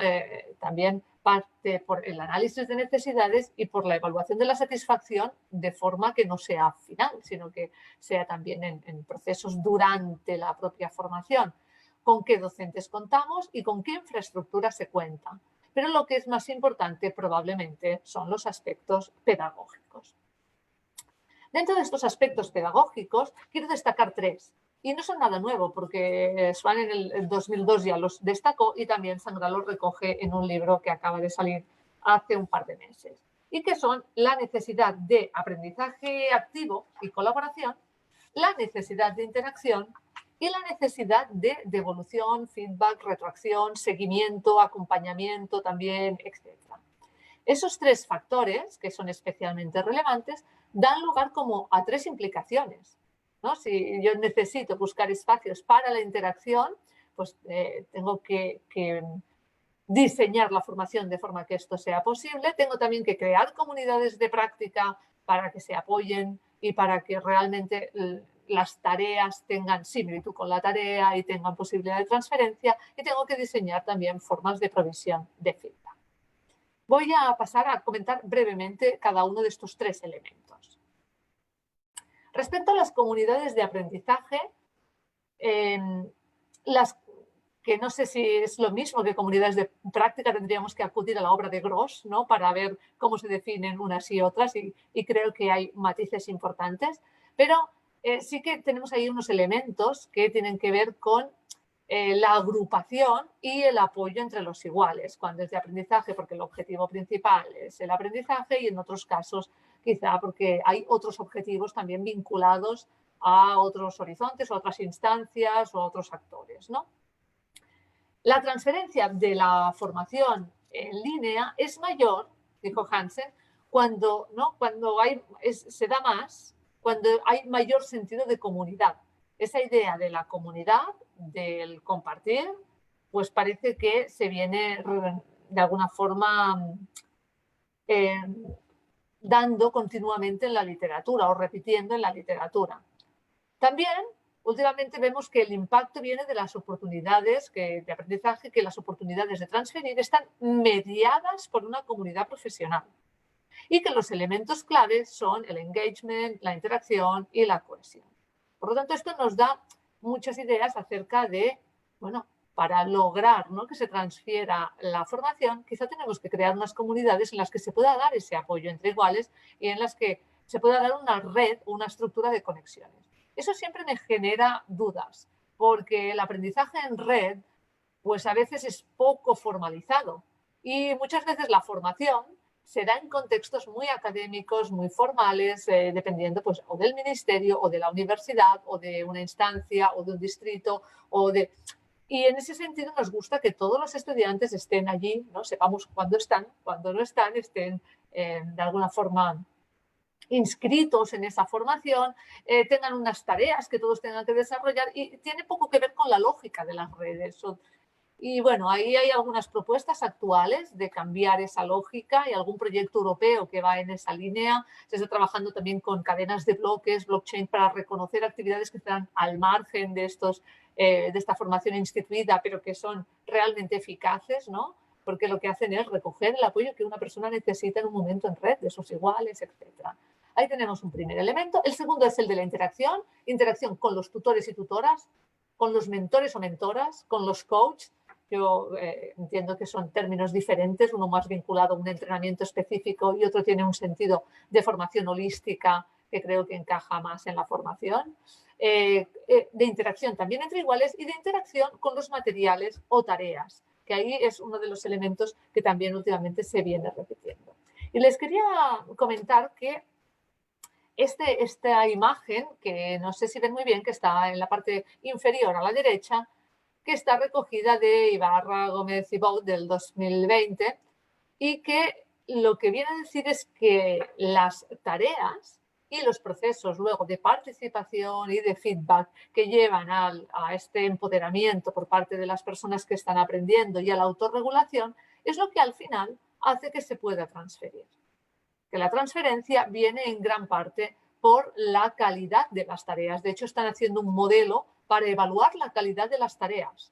Speaker 3: también parte por el análisis de necesidades y por la evaluación de la satisfacción, de forma que no sea final, sino que sea también en procesos durante la propia formación. ¿Con qué docentes contamos y con qué infraestructura se cuenta? Pero lo que es más importante probablemente son los aspectos pedagógicos. Dentro de estos aspectos pedagógicos quiero destacar 3. Y no son nada nuevo porque Swan en el 2002 ya los destacó y también Sangra los recoge en un libro que acaba de salir hace un par de meses. Y que son la necesidad de aprendizaje activo y colaboración, la necesidad de interacción y la necesidad de devolución, feedback, retroacción, seguimiento, acompañamiento también, etc. Esos 3 factores, que son especialmente relevantes, dan lugar como a 3 implicaciones, ¿no? Si yo necesito buscar espacios para la interacción, pues tengo que diseñar la formación de forma que esto sea posible. Tengo también que crear comunidades de práctica para que se apoyen y para que realmente las tareas tengan similitud con la tarea y tengan posibilidad de transferencia. Y tengo que diseñar también formas de provisión de feedback. Voy a pasar a comentar brevemente cada uno de estos 3 elementos. Respecto a las comunidades de aprendizaje, las que no sé si es lo mismo que comunidades de práctica, tendríamos que acudir a la obra de Gross, ¿no?, para ver cómo se definen unas y otras y creo que hay matices importantes, pero sí que tenemos ahí unos elementos que tienen que ver con la agrupación y el apoyo entre los iguales, cuando es de aprendizaje porque el objetivo principal es el aprendizaje y en otros casos quizá porque hay otros objetivos también vinculados a otros horizontes, a otras instancias o a otros actores, ¿no? La transferencia de la formación en línea es mayor, dijo Hansen, cuando se da más, cuando hay mayor sentido de comunidad. Esa idea de la comunidad, del compartir, pues parece que se viene de alguna forma dando continuamente en la literatura o repitiendo en la literatura. También, últimamente vemos que el impacto viene de las oportunidades de aprendizaje, que las oportunidades de transferir están mediadas por una comunidad profesional y que los elementos claves son el engagement, la interacción y la cohesión. Por lo tanto, esto nos da muchas ideas acerca de, bueno, para lograr, ¿no?, que se transfiera la formación, quizá tenemos que crear unas comunidades en las que se pueda dar ese apoyo entre iguales y en las que se pueda dar una red, una estructura de conexiones. Eso siempre me genera dudas, porque el aprendizaje en red, pues a veces es poco formalizado y muchas veces la formación se da en contextos muy académicos, muy formales, dependiendo pues o del ministerio o de la universidad o de una instancia o de un distrito y en ese sentido nos gusta que todos los estudiantes estén allí, ¿no? Sepamos cuándo están, cuándo no están, estén de alguna forma inscritos en esa formación, tengan unas tareas que todos tengan que desarrollar y tiene poco que ver con la lógica de las redes. Y bueno, ahí hay algunas propuestas actuales de cambiar esa lógica y algún proyecto europeo que va en esa línea. Se está trabajando también con cadenas de bloques, blockchain, para reconocer actividades que están al margen de esta formación instituida, pero que son realmente eficaces, ¿no? Porque lo que hacen es recoger el apoyo que una persona necesita en un momento en red, de sus iguales, etc. Ahí tenemos un primer elemento. El segundo es el de la interacción con los tutores y tutoras, con los mentores o mentoras, con los coaches. Yo entiendo que son términos diferentes, uno más vinculado a un entrenamiento específico y otro tiene un sentido de formación holística que creo que encaja más en la formación. De interacción también entre iguales y de interacción con los materiales o tareas, que ahí es uno de los elementos que también últimamente se viene repitiendo. Y les quería comentar que esta imagen, que no sé si ven muy bien, que está en la parte inferior a la derecha, que está recogida de Ibarra, Gómez y Baud del 2020 y que lo que viene a decir es que las tareas y los procesos luego de participación y de feedback que llevan a este empoderamiento por parte de las personas que están aprendiendo y a la autorregulación es lo que al final hace que se pueda transferir. Que la transferencia viene en gran parte por la calidad de las tareas. De hecho, están haciendo un modelo para evaluar la calidad de las tareas,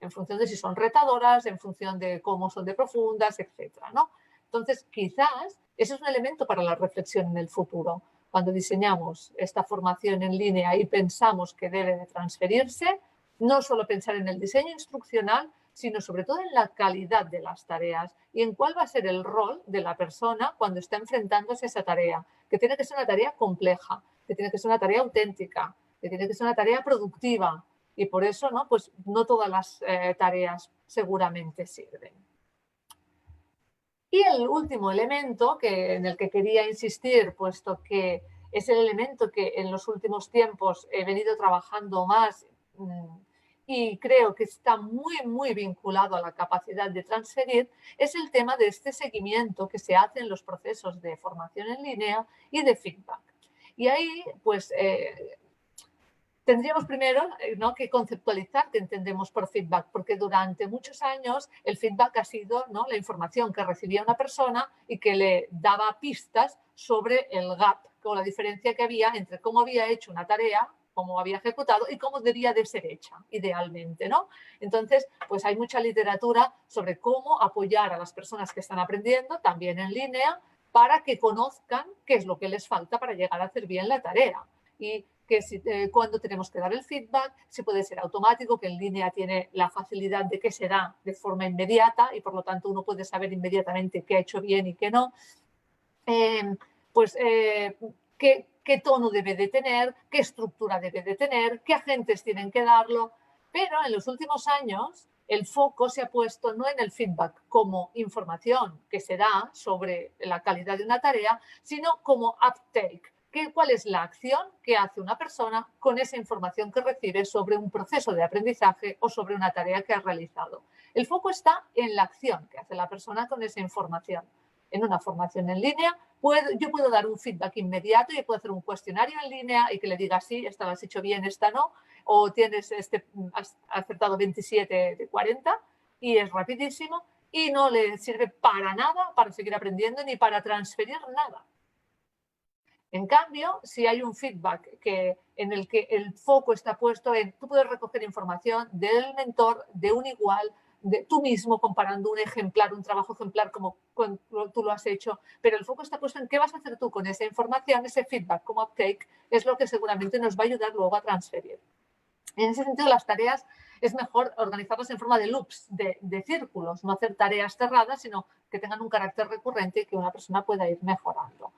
Speaker 3: en función de si son retadoras, en función de cómo son de profundas, etcétera, ¿no? Entonces, quizás ese es un elemento para la reflexión en el futuro. Cuando diseñamos esta formación en línea y pensamos que debe de transferirse, no solo pensar en el diseño instruccional, sino sobre todo en la calidad de las tareas y en cuál va a ser el rol de la persona cuando está enfrentándose a esa tarea, que tiene que ser una tarea compleja, que tiene que ser una tarea auténtica, que tiene que ser una tarea productiva, y por eso pues no todas las tareas seguramente sirven. Y el último elemento en el que quería insistir, puesto que es el elemento que en los últimos tiempos he venido trabajando más y creo que está muy, muy vinculado a la capacidad de transferir, es el tema de este seguimiento que se hace en los procesos de formación en línea y de feedback. Y ahí, pues, tendríamos primero que conceptualizar qué entendemos por feedback, porque durante muchos años el feedback ha sido la información que recibía una persona y que le daba pistas sobre el gap o la diferencia que había entre cómo había hecho una tarea, cómo había ejecutado y cómo debía de ser hecha, idealmente, ¿no? Entonces, pues hay mucha literatura sobre cómo apoyar a las personas que están aprendiendo, también en línea, para que conozcan qué es lo que les falta para llegar a hacer bien la tarea. Y que cuando tenemos que dar el feedback, si puede ser automático, que en línea tiene la facilidad de que se da de forma inmediata y por lo tanto uno puede saber inmediatamente qué ha hecho bien y qué no. Qué tono debe de tener, qué estructura debe de tener, qué agentes tienen que darlo. Pero en los últimos años el foco se ha puesto no en el feedback como información que se da sobre la calidad de una tarea, sino como uptake. ¿Cuál es la acción que hace una persona con esa información que recibe sobre un proceso de aprendizaje o sobre una tarea que ha realizado? El foco está en la acción que hace la persona con esa información. En una formación en línea, yo puedo dar un feedback inmediato, yo puedo hacer un cuestionario en línea y que le diga sí, esta lo has hecho bien, esta no, o has acertado 27 de 40 y es rapidísimo y no le sirve para nada para seguir aprendiendo ni para transferir nada. En cambio, si hay un feedback en el que el foco está puesto en, tú puedes recoger información del mentor, de un igual, de tú mismo comparando un ejemplar, un trabajo ejemplar como tú lo has hecho, pero el foco está puesto en qué vas a hacer tú con esa información, ese feedback como uptake, es lo que seguramente nos va a ayudar luego a transferir. En ese sentido, las tareas es mejor organizarlas en forma de loops, de círculos, no hacer tareas cerradas, sino que tengan un carácter recurrente y que una persona pueda ir mejorando.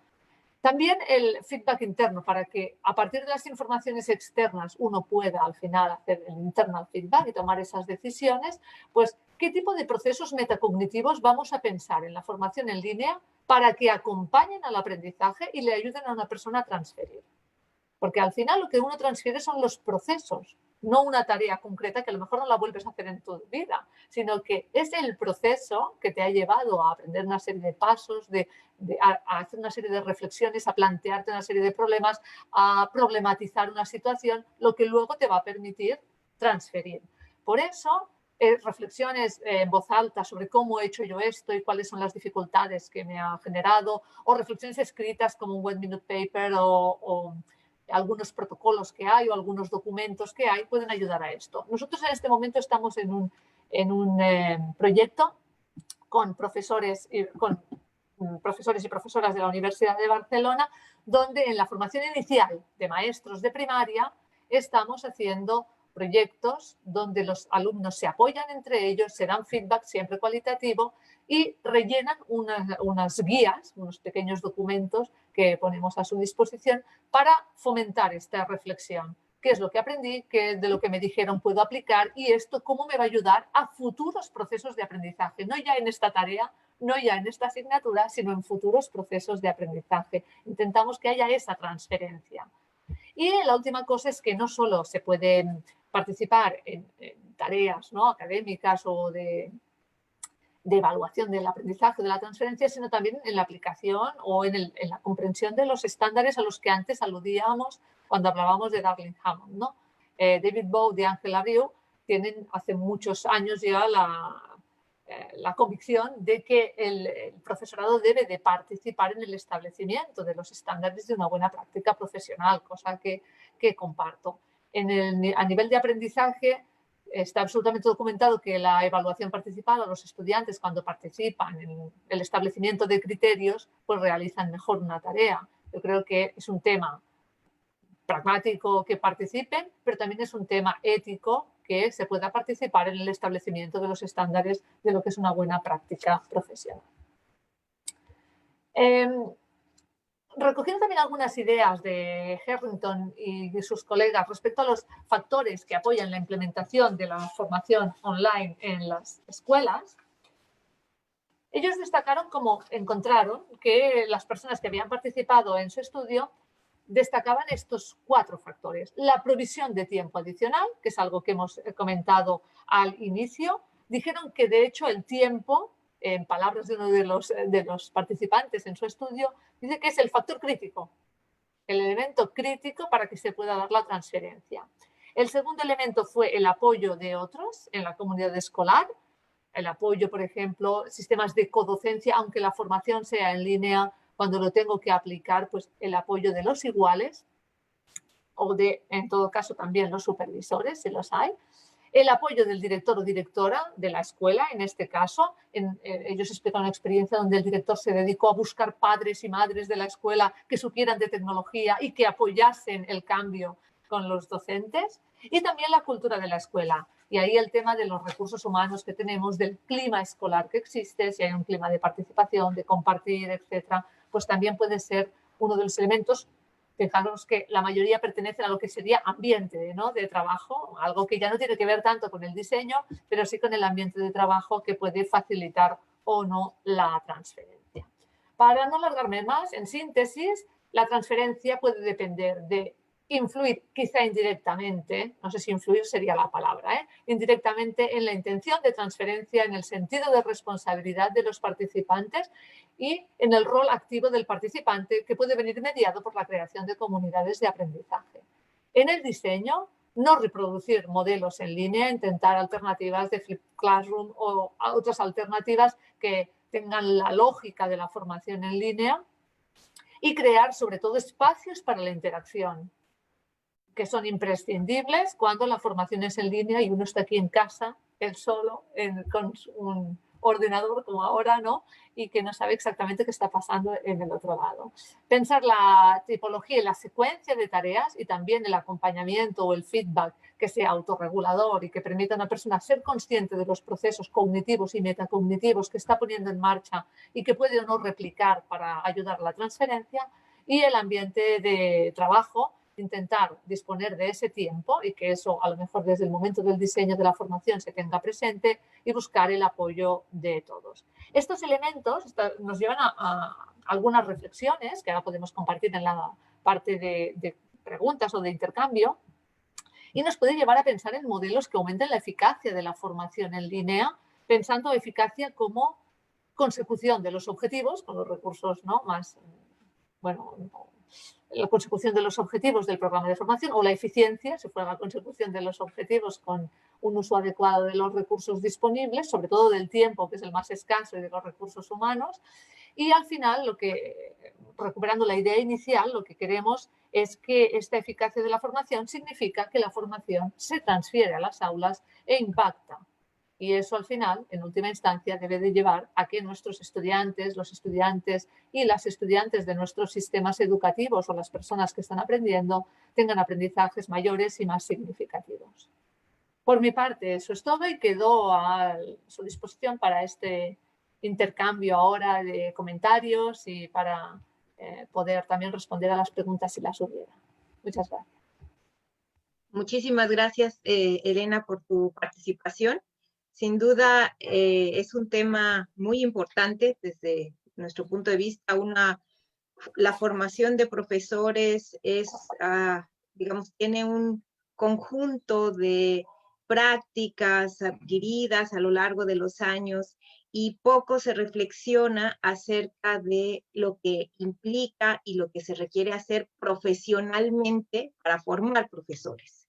Speaker 3: También el feedback interno, para que a partir de las informaciones externas uno pueda al final hacer el internal feedback y tomar esas decisiones, pues qué tipo de procesos metacognitivos vamos a pensar en la formación en línea para que acompañen al aprendizaje y le ayuden a una persona a transferir. Porque al final lo que uno transfiere son los procesos, no una tarea concreta que a lo mejor no la vuelves a hacer en tu vida, sino que es el proceso que te ha llevado a aprender una serie de pasos, a hacer una serie de reflexiones, a plantearte una serie de problemas, a problematizar una situación, lo que luego te va a permitir transferir. Por eso, reflexiones en voz alta sobre cómo he hecho yo esto y cuáles son las dificultades que me ha generado, o reflexiones escritas como un One Minute Paper o algunos protocolos que hay o algunos documentos que hay pueden ayudar a esto. Nosotros en este momento estamos en un proyecto con profesores y profesoras de la Universidad de Barcelona, donde en la formación inicial de maestros de primaria estamos haciendo proyectos donde los alumnos se apoyan entre ellos, se dan feedback siempre cualitativo y rellenan unas guías, unos pequeños documentos que ponemos a su disposición para fomentar esta reflexión. ¿Qué es lo que aprendí? ¿Qué de lo que me dijeron puedo aplicar? Y esto, ¿cómo me va a ayudar a futuros procesos de aprendizaje? No ya en esta tarea, no ya en esta asignatura, sino en futuros procesos de aprendizaje. Intentamos que haya esa transferencia. Y la última cosa es que no solo se puede participar en tareas, ¿no?, académicas o de evaluación del aprendizaje, de la transferencia, sino también en la aplicación o en la comprensión de los estándares a los que antes aludíamos cuando hablábamos de Darling Hammond, ¿no? David Bowe y Angela Ryu tienen hace muchos años ya la convicción de que el profesorado debe de participar en el establecimiento de los estándares de una buena práctica profesional, cosa que comparto. A nivel de aprendizaje, está absolutamente documentado que la evaluación participada, los estudiantes cuando participan en el establecimiento de criterios, pues realizan mejor una tarea. Yo creo que es un tema pragmático que participen, pero también es un tema ético que se pueda participar en el establecimiento de los estándares de lo que es una buena práctica profesional. Recogiendo también algunas ideas de Harrington y de sus colegas respecto a los factores que apoyan la implementación de la formación online en las escuelas, ellos destacaron encontraron que las personas que habían participado en su estudio destacaban estos 4 factores. La provisión de tiempo adicional, que es algo que hemos comentado al inicio. Dijeron que, de hecho, el tiempo, en palabras de uno de los participantes en su estudio, dice que es el factor crítico, el elemento crítico para que se pueda dar la transferencia. El segundo elemento fue el apoyo de otros en la comunidad escolar, el apoyo, por ejemplo, sistemas de codocencia, aunque la formación sea en línea, cuando lo tengo que aplicar, pues el apoyo de los iguales o en todo caso, también los supervisores, si los hay. El apoyo del director o directora de la escuela, en este caso. Ellos explican una experiencia donde el director se dedicó a buscar padres y madres de la escuela que supieran de tecnología y que apoyasen el cambio con los docentes. Y también la cultura de la escuela. Y ahí el tema de los recursos humanos que tenemos, del clima escolar que existe, si hay un clima de participación, de compartir, etcétera, pues también puede ser uno de los elementos. Fijaros que la mayoría pertenecen a lo que sería ambiente, ¿no?, de trabajo, algo que ya no tiene que ver tanto con el diseño, pero sí con el ambiente de trabajo que puede facilitar o no la transferencia. Para no alargarme más, en síntesis, la transferencia puede depender de influir quizá indirectamente, no sé si influir sería la palabra, indirectamente en la intención de transferencia, en el sentido de responsabilidad de los participantes y en el rol activo del participante, que puede venir mediado por la creación de comunidades de aprendizaje. En el diseño, no reproducir modelos en línea, intentar alternativas de Flipped Classroom o otras alternativas que tengan la lógica de la formación en línea, y crear sobre todo espacios para la interacción, que son imprescindibles cuando la formación es en línea y uno está aquí en casa, él solo, con un ordenador como ahora, ¿no?, y que no sabe exactamente qué está pasando en el otro lado. Pensar la tipología y la secuencia de tareas y también el acompañamiento o el feedback que sea autorregulador y que permita a una persona ser consciente de los procesos cognitivos y metacognitivos que está poniendo en marcha y que puede o no replicar para ayudar a la transferencia. Y el ambiente de trabajo, intentar disponer de ese tiempo y que eso a lo mejor desde el momento del diseño de la formación se tenga presente y buscar el apoyo de todos. Estos elementos nos llevan a algunas reflexiones que ahora podemos compartir en la parte de preguntas o de intercambio, y nos puede llevar a pensar en modelos que aumenten la eficacia de la formación en línea, pensando eficacia como consecución de los objetivos, con los recursos, ¿no?, más, bueno, la consecución de los objetivos del programa de formación, o la eficiencia, si fuera la consecución de los objetivos con un uso adecuado de los recursos disponibles, sobre todo del tiempo, que es el más escaso, y de los recursos humanos. Y al final, recuperando la idea inicial, lo que queremos es que esta eficacia de la formación significa que la formación se transfiere a las aulas e impacta. Y eso al final, en última instancia, debe de llevar a que nuestros estudiantes, los estudiantes y las estudiantes de nuestros sistemas educativos o las personas que están aprendiendo tengan aprendizajes mayores y más significativos. Por mi parte, eso es todo y quedo a su disposición para este intercambio ahora de comentarios y para poder también responder a las preguntas si las hubiera. Muchas gracias.
Speaker 1: Muchísimas gracias, Elena, por tu participación. Sin duda, es un tema muy importante desde nuestro punto de vista. La formación de profesores digamos, tiene un conjunto de prácticas adquiridas a lo largo de los años y poco se reflexiona acerca de lo que implica y lo que se requiere hacer profesionalmente para formar profesores.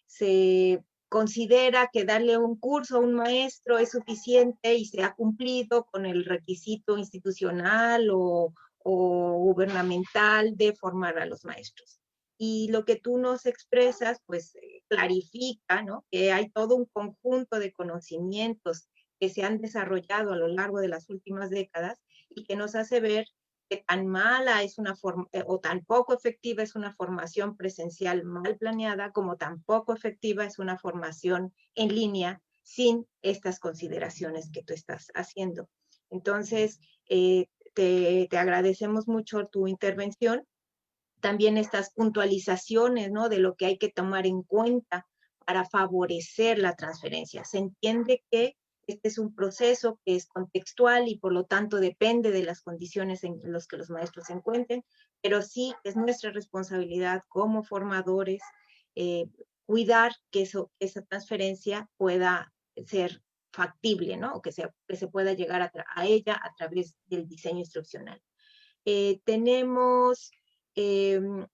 Speaker 1: Se considera que darle un curso a un maestro es suficiente y se ha cumplido con el requisito institucional o gubernamental de formar a los maestros. Y lo que tú nos expresas, pues clarifica, ¿no?, que hay todo un conjunto de conocimientos que se han desarrollado a lo largo de las últimas décadas y que nos hace ver que tan mala es o tan poco efectiva es una formación presencial mal planeada, como tan poco efectiva es una formación en línea sin estas consideraciones que tú estás haciendo. Entonces, te agradecemos mucho tu intervención. También estas puntualizaciones, ¿no?, de lo que hay que tomar en cuenta para favorecer la transferencia. Se entiende que este es un proceso que es contextual y por lo tanto depende de las condiciones en las que los maestros se encuentren, pero sí es nuestra responsabilidad como formadores cuidar que esa transferencia pueda ser factible, ¿no?, o que se pueda llegar a ella a través del diseño instruccional. Tenemos en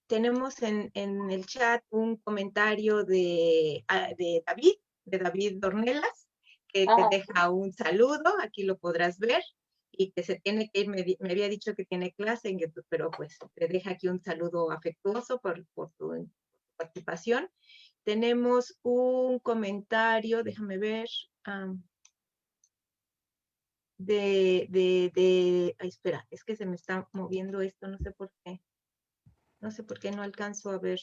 Speaker 1: el chat un comentario de David Dornelas, que te deja un saludo, aquí lo podrás ver, y que se tiene que ir, me había dicho que tiene clase, pero pues te deja aquí un saludo afectuoso por tu participación. Tenemos un comentario, déjame ver, ay, espera, es que se me está moviendo esto, no sé por qué. No sé por qué no alcanzo a ver.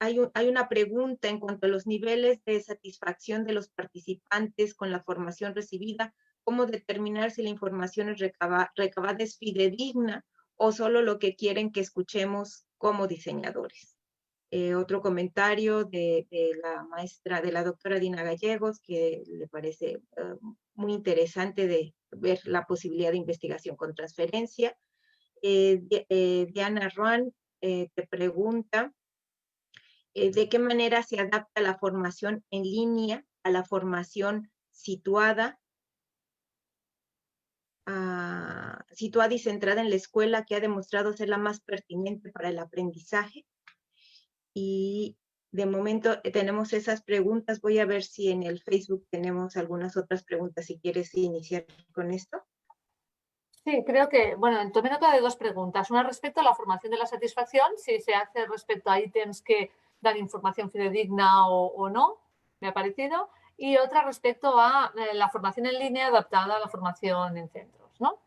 Speaker 1: Hay una pregunta en cuanto a los niveles de satisfacción de los participantes con la formación recibida. ¿Cómo determinar si la información recabada es fidedigna o solo lo que quieren que escuchemos como diseñadores? Otro comentario de la doctora Dina Gallegos, que le parece muy interesante de ver la posibilidad de investigación con transferencia. Diana Ruan te pregunta de qué manera se adapta la formación en línea a la formación situada y centrada en la escuela, que ha demostrado ser la más pertinente para el aprendizaje. Y de momento tenemos esas preguntas. Voy a ver si en el Facebook tenemos algunas otras preguntas, si quieres iniciar con esto.
Speaker 3: Sí, creo que, bueno, tomé nota de dos preguntas. Una respecto a la formación de la satisfacción, si se hace respecto a ítems que dan información fidedigna o no, me ha parecido. Y otra respecto a la formación en línea adaptada a la formación en centros, ¿no?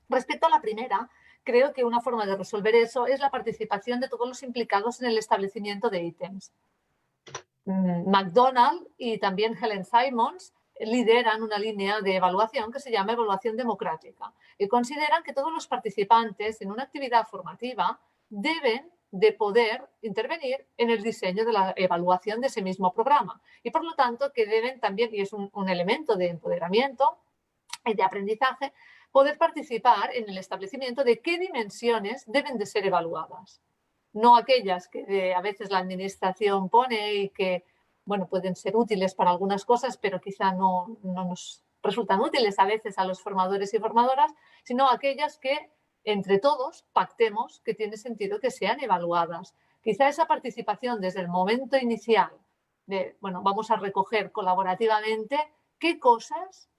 Speaker 3: Respecto a la primera, creo que una forma de resolver eso es la participación de todos los implicados en el establecimiento de ítems. McDonald y también Helen Simons lideran una línea de evaluación que se llama evaluación democrática y consideran que todos los participantes en una actividad formativa deben de poder intervenir en el diseño de la evaluación de ese mismo programa y por lo tanto que deben también, y es un elemento de empoderamiento y de aprendizaje, poder participar en el establecimiento de qué dimensiones deben de ser evaluadas. no aquellas que a veces la administración pone y que, bueno, pueden ser útiles para algunas cosas, pero quizá no nos resultan útiles a veces a los formadores y formadoras, sino aquellas que entre todos pactemos que tiene sentido que sean evaluadas. Quizá esa participación desde el momento inicial de, bueno, vamos a recoger colaborativamente qué cosas,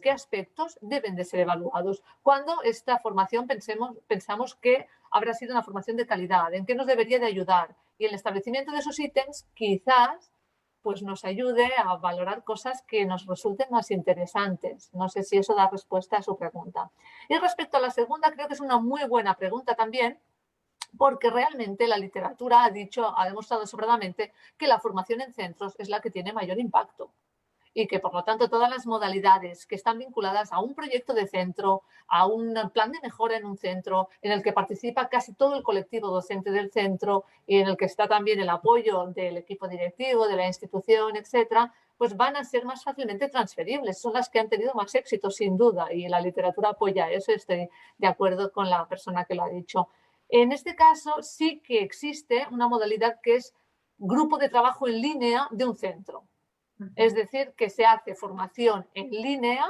Speaker 3: qué aspectos deben de ser evaluados. Cuando esta formación pensamos que habrá sido una formación de calidad, en qué nos debería de ayudar. Y el establecimiento de esos ítems quizás pues nos ayude a valorar cosas que nos resulten más interesantes. No sé si eso da respuesta a su pregunta. Y respecto a la segunda, creo que es una muy buena pregunta también, porque realmente la literatura ha demostrado sobradamente que la formación en centros es la que tiene mayor impacto y que, por lo tanto, todas las modalidades que están vinculadas a un proyecto de centro, a un plan de mejora en un centro, en el que participa casi todo el colectivo docente del centro y en el que está también el apoyo del equipo directivo, de la institución, etcétera, pues van a ser más fácilmente transferibles. Son las que han tenido más éxito, sin duda, y la literatura apoya eso. Estoy de acuerdo con la persona que lo ha dicho. En este caso, sí que existe una modalidad que es grupo de trabajo en línea de un centro. Es decir, que se hace formación en línea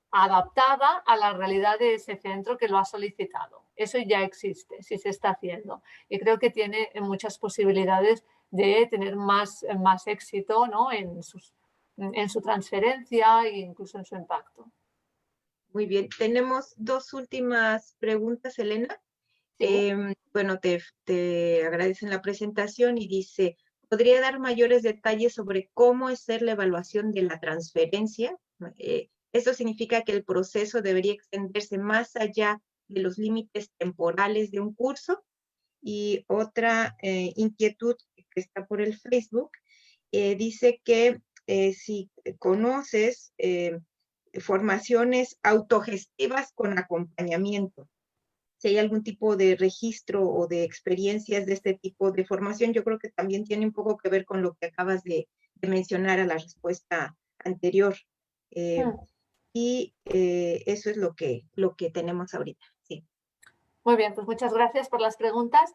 Speaker 3: adaptada a la realidad de ese centro que lo ha solicitado. Eso ya existe, sí se está haciendo. Y creo que tiene muchas posibilidades de tener más éxito, ¿no?, en su transferencia e incluso en su impacto.
Speaker 1: Muy bien. Tenemos dos últimas preguntas, Elena.
Speaker 3: Sí.
Speaker 1: Bueno, te agradecen la presentación y dice, ¿podría dar mayores detalles sobre cómo hacer la evaluación de la transferencia? Esto significa que el proceso debería extenderse más allá de los límites temporales de un curso. Y otra inquietud que está por el Facebook dice que si conoces formaciones autogestivas con acompañamiento, si hay algún tipo de registro o de experiencias de este tipo de formación, yo creo que también tiene un poco que ver con lo que acabas de mencionar a la respuesta anterior. Y eso es lo que tenemos ahorita. Sí.
Speaker 3: Muy bien, pues muchas gracias por las preguntas.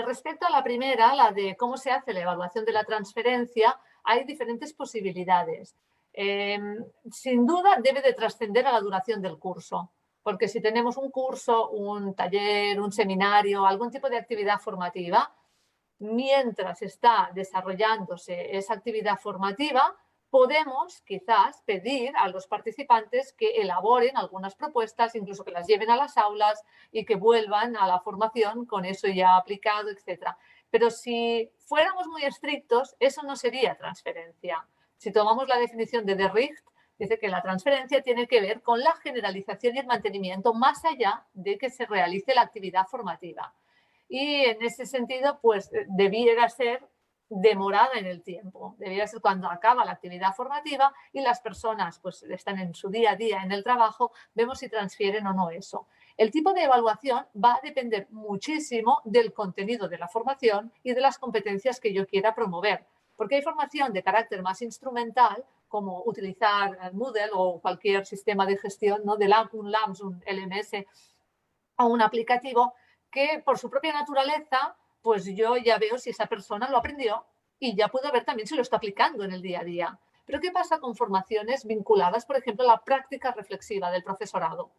Speaker 3: Respecto a la primera, la de cómo se hace la evaluación de la transferencia, hay diferentes posibilidades. Sin duda debe de trascender a la duración del curso, porque si tenemos un curso, un taller, un seminario, algún tipo de actividad formativa, mientras está desarrollándose esa actividad formativa, podemos quizás pedir a los participantes que elaboren algunas propuestas, incluso que las lleven a las aulas y que vuelvan a la formación con eso ya aplicado, etc. Pero si fuéramos muy estrictos, eso no sería transferencia. Si tomamos la definición de De Richt, dice que la transferencia tiene que ver con la generalización y el mantenimiento más allá de que se realice la actividad formativa. Y en ese sentido, pues debiera ser demorada en el tiempo. Debería ser cuando acaba la actividad formativa y las personas pues están en su día a día en el trabajo, vemos si transfieren o no eso. El tipo de evaluación va a depender muchísimo del contenido de la formación y de las competencias que yo quiera promover. Porque hay formación de carácter más instrumental, como utilizar Moodle o cualquier sistema de gestión, ¿no?, de un LAMS, un LMS o un aplicativo, que por su propia naturaleza, pues yo ya veo si esa persona lo aprendió y ya puedo ver también si lo está aplicando en el día a día. Pero ¿qué pasa con formaciones vinculadas, por ejemplo, a la práctica reflexiva del profesorado?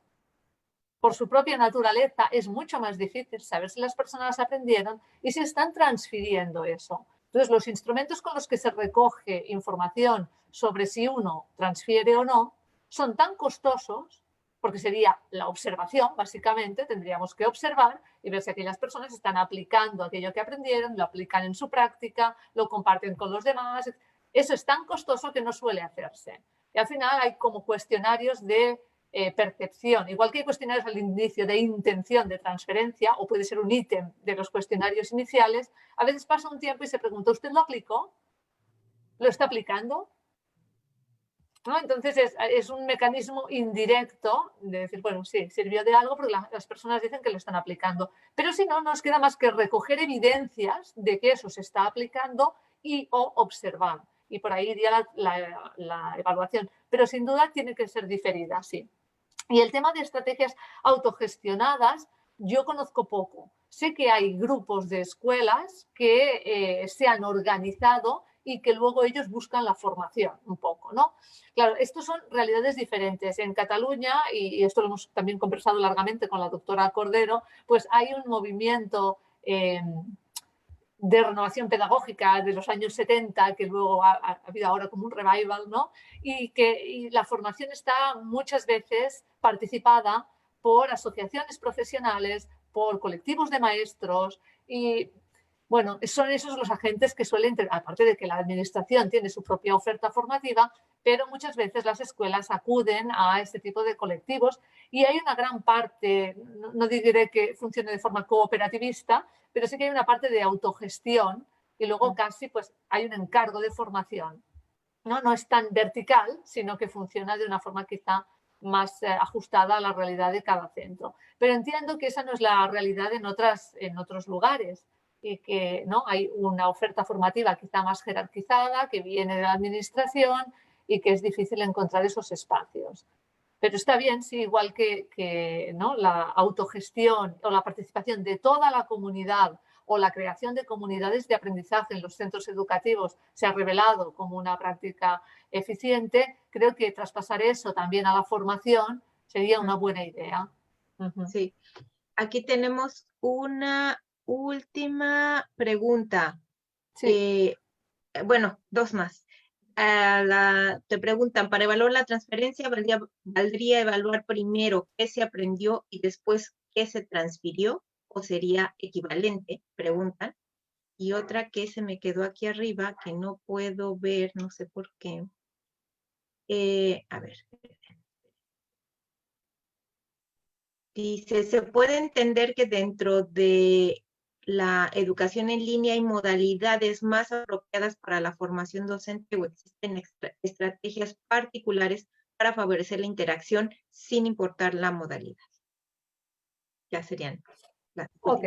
Speaker 3: Por su propia naturaleza es mucho más difícil saber si las personas aprendieron y si están transfiriendo eso. Entonces, los instrumentos con los que se recoge información sobre si uno transfiere o no son tan costosos, porque sería la observación, básicamente, tendríamos que observar y ver si aquellas personas están aplicando aquello que aprendieron, lo aplican en su práctica, lo comparten con los demás. Eso es tan costoso que no suele hacerse. Y al final hay como cuestionarios de percepción, igual que hay cuestionarios al inicio de intención de transferencia, o puede ser un ítem de los cuestionarios iniciales, a veces pasa un tiempo y se pregunta, ¿usted lo aplicó? ¿Lo está aplicando? ¿No? Entonces es un mecanismo indirecto de decir, bueno, sí, sirvió de algo porque las personas dicen que lo están aplicando. Pero si no, nos queda más que recoger evidencias de que eso se está aplicando y o observar. Y por ahí iría la evaluación. Pero sin duda tiene que ser diferida, sí. Y el tema de estrategias autogestionadas, yo conozco poco. Sé que hay grupos de escuelas que se han organizado y que luego ellos buscan la formación un poco, ¿no? Claro, estos son realidades diferentes. En Cataluña, y esto lo hemos también conversado largamente con la doctora Cordero, pues hay un movimiento de renovación pedagógica de los años 70, que luego ha habido ahora como un revival, ¿no? Y la formación está muchas veces participada por asociaciones profesionales, por colectivos de maestros y, bueno, son esos los agentes que suelen, aparte de que la administración tiene su propia oferta formativa, pero muchas veces las escuelas acuden a este tipo de colectivos y hay una gran parte, no diré que funcione de forma cooperativista, pero sí que hay una parte de autogestión y luego casi pues hay un encargo de formación. No es tan vertical, sino que funciona de una forma quizá más ajustada a la realidad de cada centro. Pero entiendo que esa no es la realidad en otros lugares y que ¿no? hay una oferta formativa quizá más jerarquizada que viene de la administración y que es difícil encontrar esos espacios. Pero está bien, sí, igual que ¿no? la autogestión o la participación de toda la comunidad o la creación de comunidades de aprendizaje en los centros educativos se ha revelado como una práctica eficiente, creo que traspasar eso también a la formación sería una buena idea.
Speaker 1: Sí. Aquí tenemos una última pregunta.
Speaker 3: Sí.
Speaker 1: Bueno, dos más. Te preguntan, para evaluar la transferencia, ¿valdría evaluar primero qué se aprendió y después qué se transfirió? ¿O sería equivalente? Preguntan. Y otra que se me quedó aquí arriba, que no puedo ver, no sé por qué. A ver. Dice, ¿se puede entender que dentro de la educación en línea hay modalidades más apropiadas para la formación docente o existen estrategias particulares para favorecer la interacción sin importar la modalidad? Ya serían las
Speaker 3: Ok.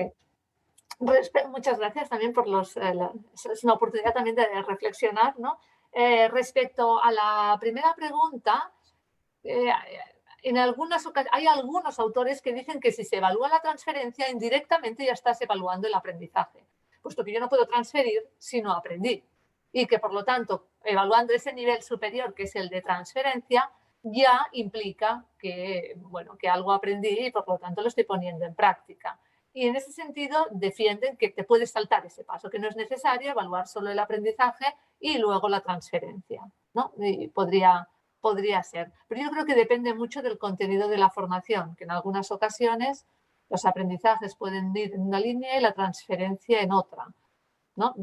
Speaker 3: Muchas gracias también por es una oportunidad también de reflexionar, ¿no? Respecto a la primera pregunta, hay algunos autores que dicen que si se evalúa la transferencia, indirectamente ya estás evaluando el aprendizaje, puesto que yo no puedo transferir si no aprendí. Y que, por lo tanto, evaluando ese nivel superior, que es el de transferencia, ya implica que, bueno, que algo aprendí y, por lo tanto, lo estoy poniendo en práctica. Y en ese sentido defienden que te puedes saltar ese paso, que no es necesario evaluar solo el aprendizaje y luego la transferencia, ¿no? Y podría ser. Pero yo creo que depende mucho del contenido de la formación, que en algunas ocasiones los aprendizajes pueden ir en una línea y la transferencia en otra, ¿no?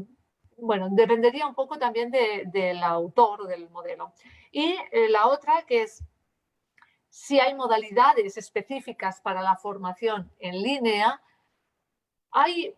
Speaker 3: Bueno, dependería un poco también del autor o del modelo. Y la otra, que es si hay modalidades específicas para la formación en línea, hay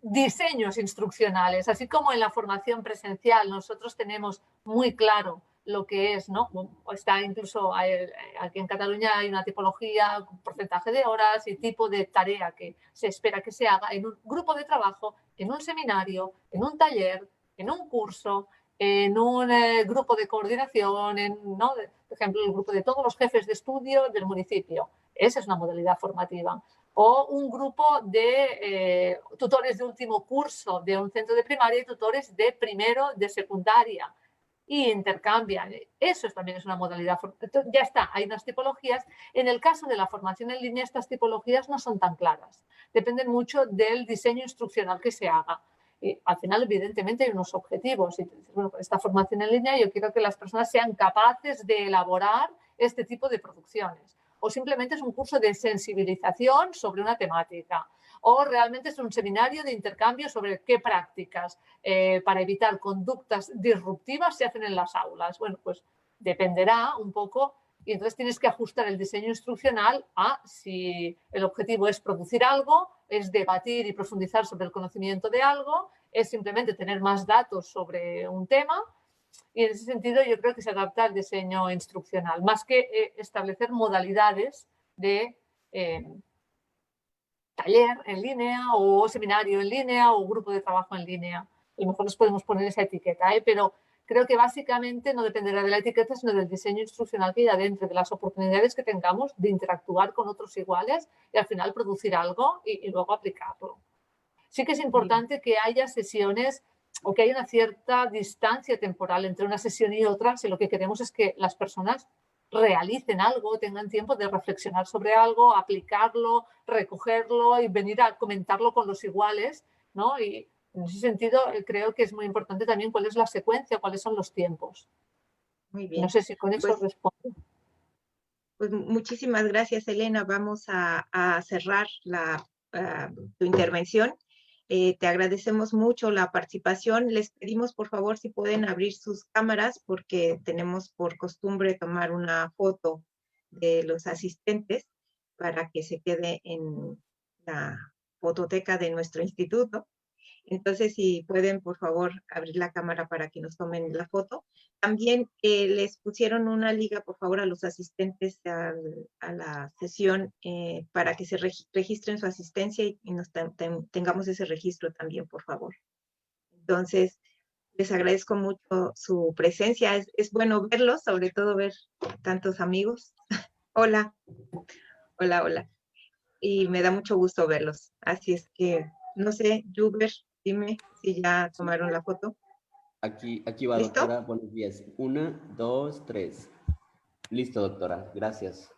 Speaker 3: diseños instruccionales, así como en la formación presencial nosotros tenemos muy claro lo que es, ¿no? Está incluso aquí en Cataluña hay una tipología, un porcentaje de horas y tipo de tarea que se espera que se haga en un grupo de trabajo, en un seminario, en un taller, en un curso, en un grupo de coordinación, ¿no? Por ejemplo, el grupo de todos los jefes de estudio del municipio. Esa es una modalidad formativa. O un grupo de tutores de último curso de un centro de primaria y tutores de primero de secundaria y intercambian. Eso también es una modalidad. Ya está, hay unas tipologías. En el caso de la formación en línea, estas tipologías no son tan claras. Dependen mucho del diseño instruccional que se haga. Y al final, evidentemente, hay unos objetivos. Y bueno, con esta formación en línea yo quiero que las personas sean capaces de elaborar este tipo de producciones. O simplemente es un curso de sensibilización sobre una temática, o realmente es un seminario de intercambio sobre qué prácticas para evitar conductas disruptivas se hacen en las aulas. Bueno, pues dependerá un poco y entonces tienes que ajustar el diseño instruccional a si el objetivo es producir algo, es debatir y profundizar sobre el conocimiento de algo, es simplemente tener más datos sobre un tema. Y en ese sentido yo creo que se adapta al diseño instruccional, más que establecer modalidades de taller en línea o seminario en línea o grupo de trabajo en línea. A lo mejor nos podemos poner esa etiqueta, pero creo que básicamente no dependerá de la etiqueta, sino del diseño instruccional que haya dentro, de las oportunidades que tengamos de interactuar con otros iguales y al final producir algo y luego aplicarlo. Sí que es importante que haya sesiones o que haya una cierta distancia temporal entre una sesión y otra, si lo que queremos es que las personas realicen algo, tengan tiempo de reflexionar sobre algo, aplicarlo, recogerlo y venir a comentarlo con los iguales, ¿no? Y en ese sentido creo que es muy importante también cuál es la secuencia, cuáles son los tiempos.
Speaker 1: Muy bien.
Speaker 3: No sé si con eso respondo.
Speaker 1: Pues muchísimas gracias, Elena. Vamos a cerrar tu intervención. Te agradecemos mucho la participación. Les pedimos, por favor, si pueden abrir sus cámaras, porque tenemos por costumbre tomar una foto de los asistentes para que se quede en la fototeca de nuestro instituto. Entonces, si pueden, por favor, abrir la cámara para que nos tomen la foto. También les pusieron una liga, por favor, a los asistentes a la sesión para que se registren su asistencia y tengamos ese registro también, por favor. Entonces, les agradezco mucho su presencia. Es bueno verlos, sobre todo ver tantos amigos. Hola, hola, hola. Y me da mucho gusto verlos. Así es que, no sé, Juber, dime si ya tomaron la foto.
Speaker 4: Aquí va,
Speaker 1: ¿Listo?
Speaker 4: doctora. Buenos días. 1, 2, 3. Listo, doctora. Gracias.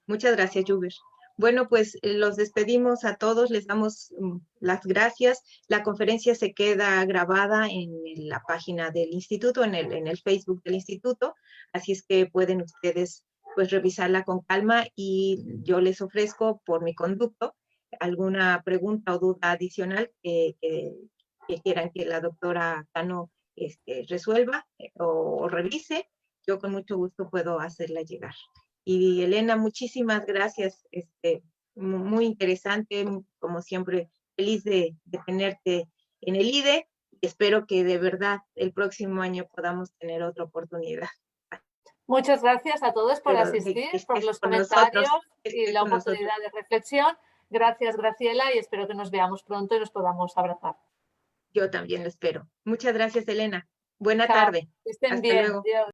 Speaker 1: Muchas gracias, Juber. Bueno, pues los despedimos a todos, les damos las gracias. La conferencia se queda grabada en la página del instituto, en el Facebook del instituto, así es que pueden ustedes pues revisarla con calma y yo les ofrezco por mi conducto alguna pregunta o duda adicional que quieran que la doctora Cano resuelva o revise. Yo con mucho gusto puedo hacerla llegar. Y Elena, muchísimas gracias, muy interesante, como siempre, feliz de tenerte en el IDE y espero que de verdad el próximo año podamos tener otra oportunidad.
Speaker 3: Muchas gracias a todos por asistir, por los comentarios y la oportunidad de reflexión. Gracias, Graciela, y espero que nos veamos pronto y nos podamos abrazar.
Speaker 1: Yo también lo espero. Muchas gracias, Elena. Buena
Speaker 3: Chao.
Speaker 1: tarde.
Speaker 3: Que estén
Speaker 1: Hasta
Speaker 3: bien.
Speaker 1: luego.
Speaker 3: Adiós.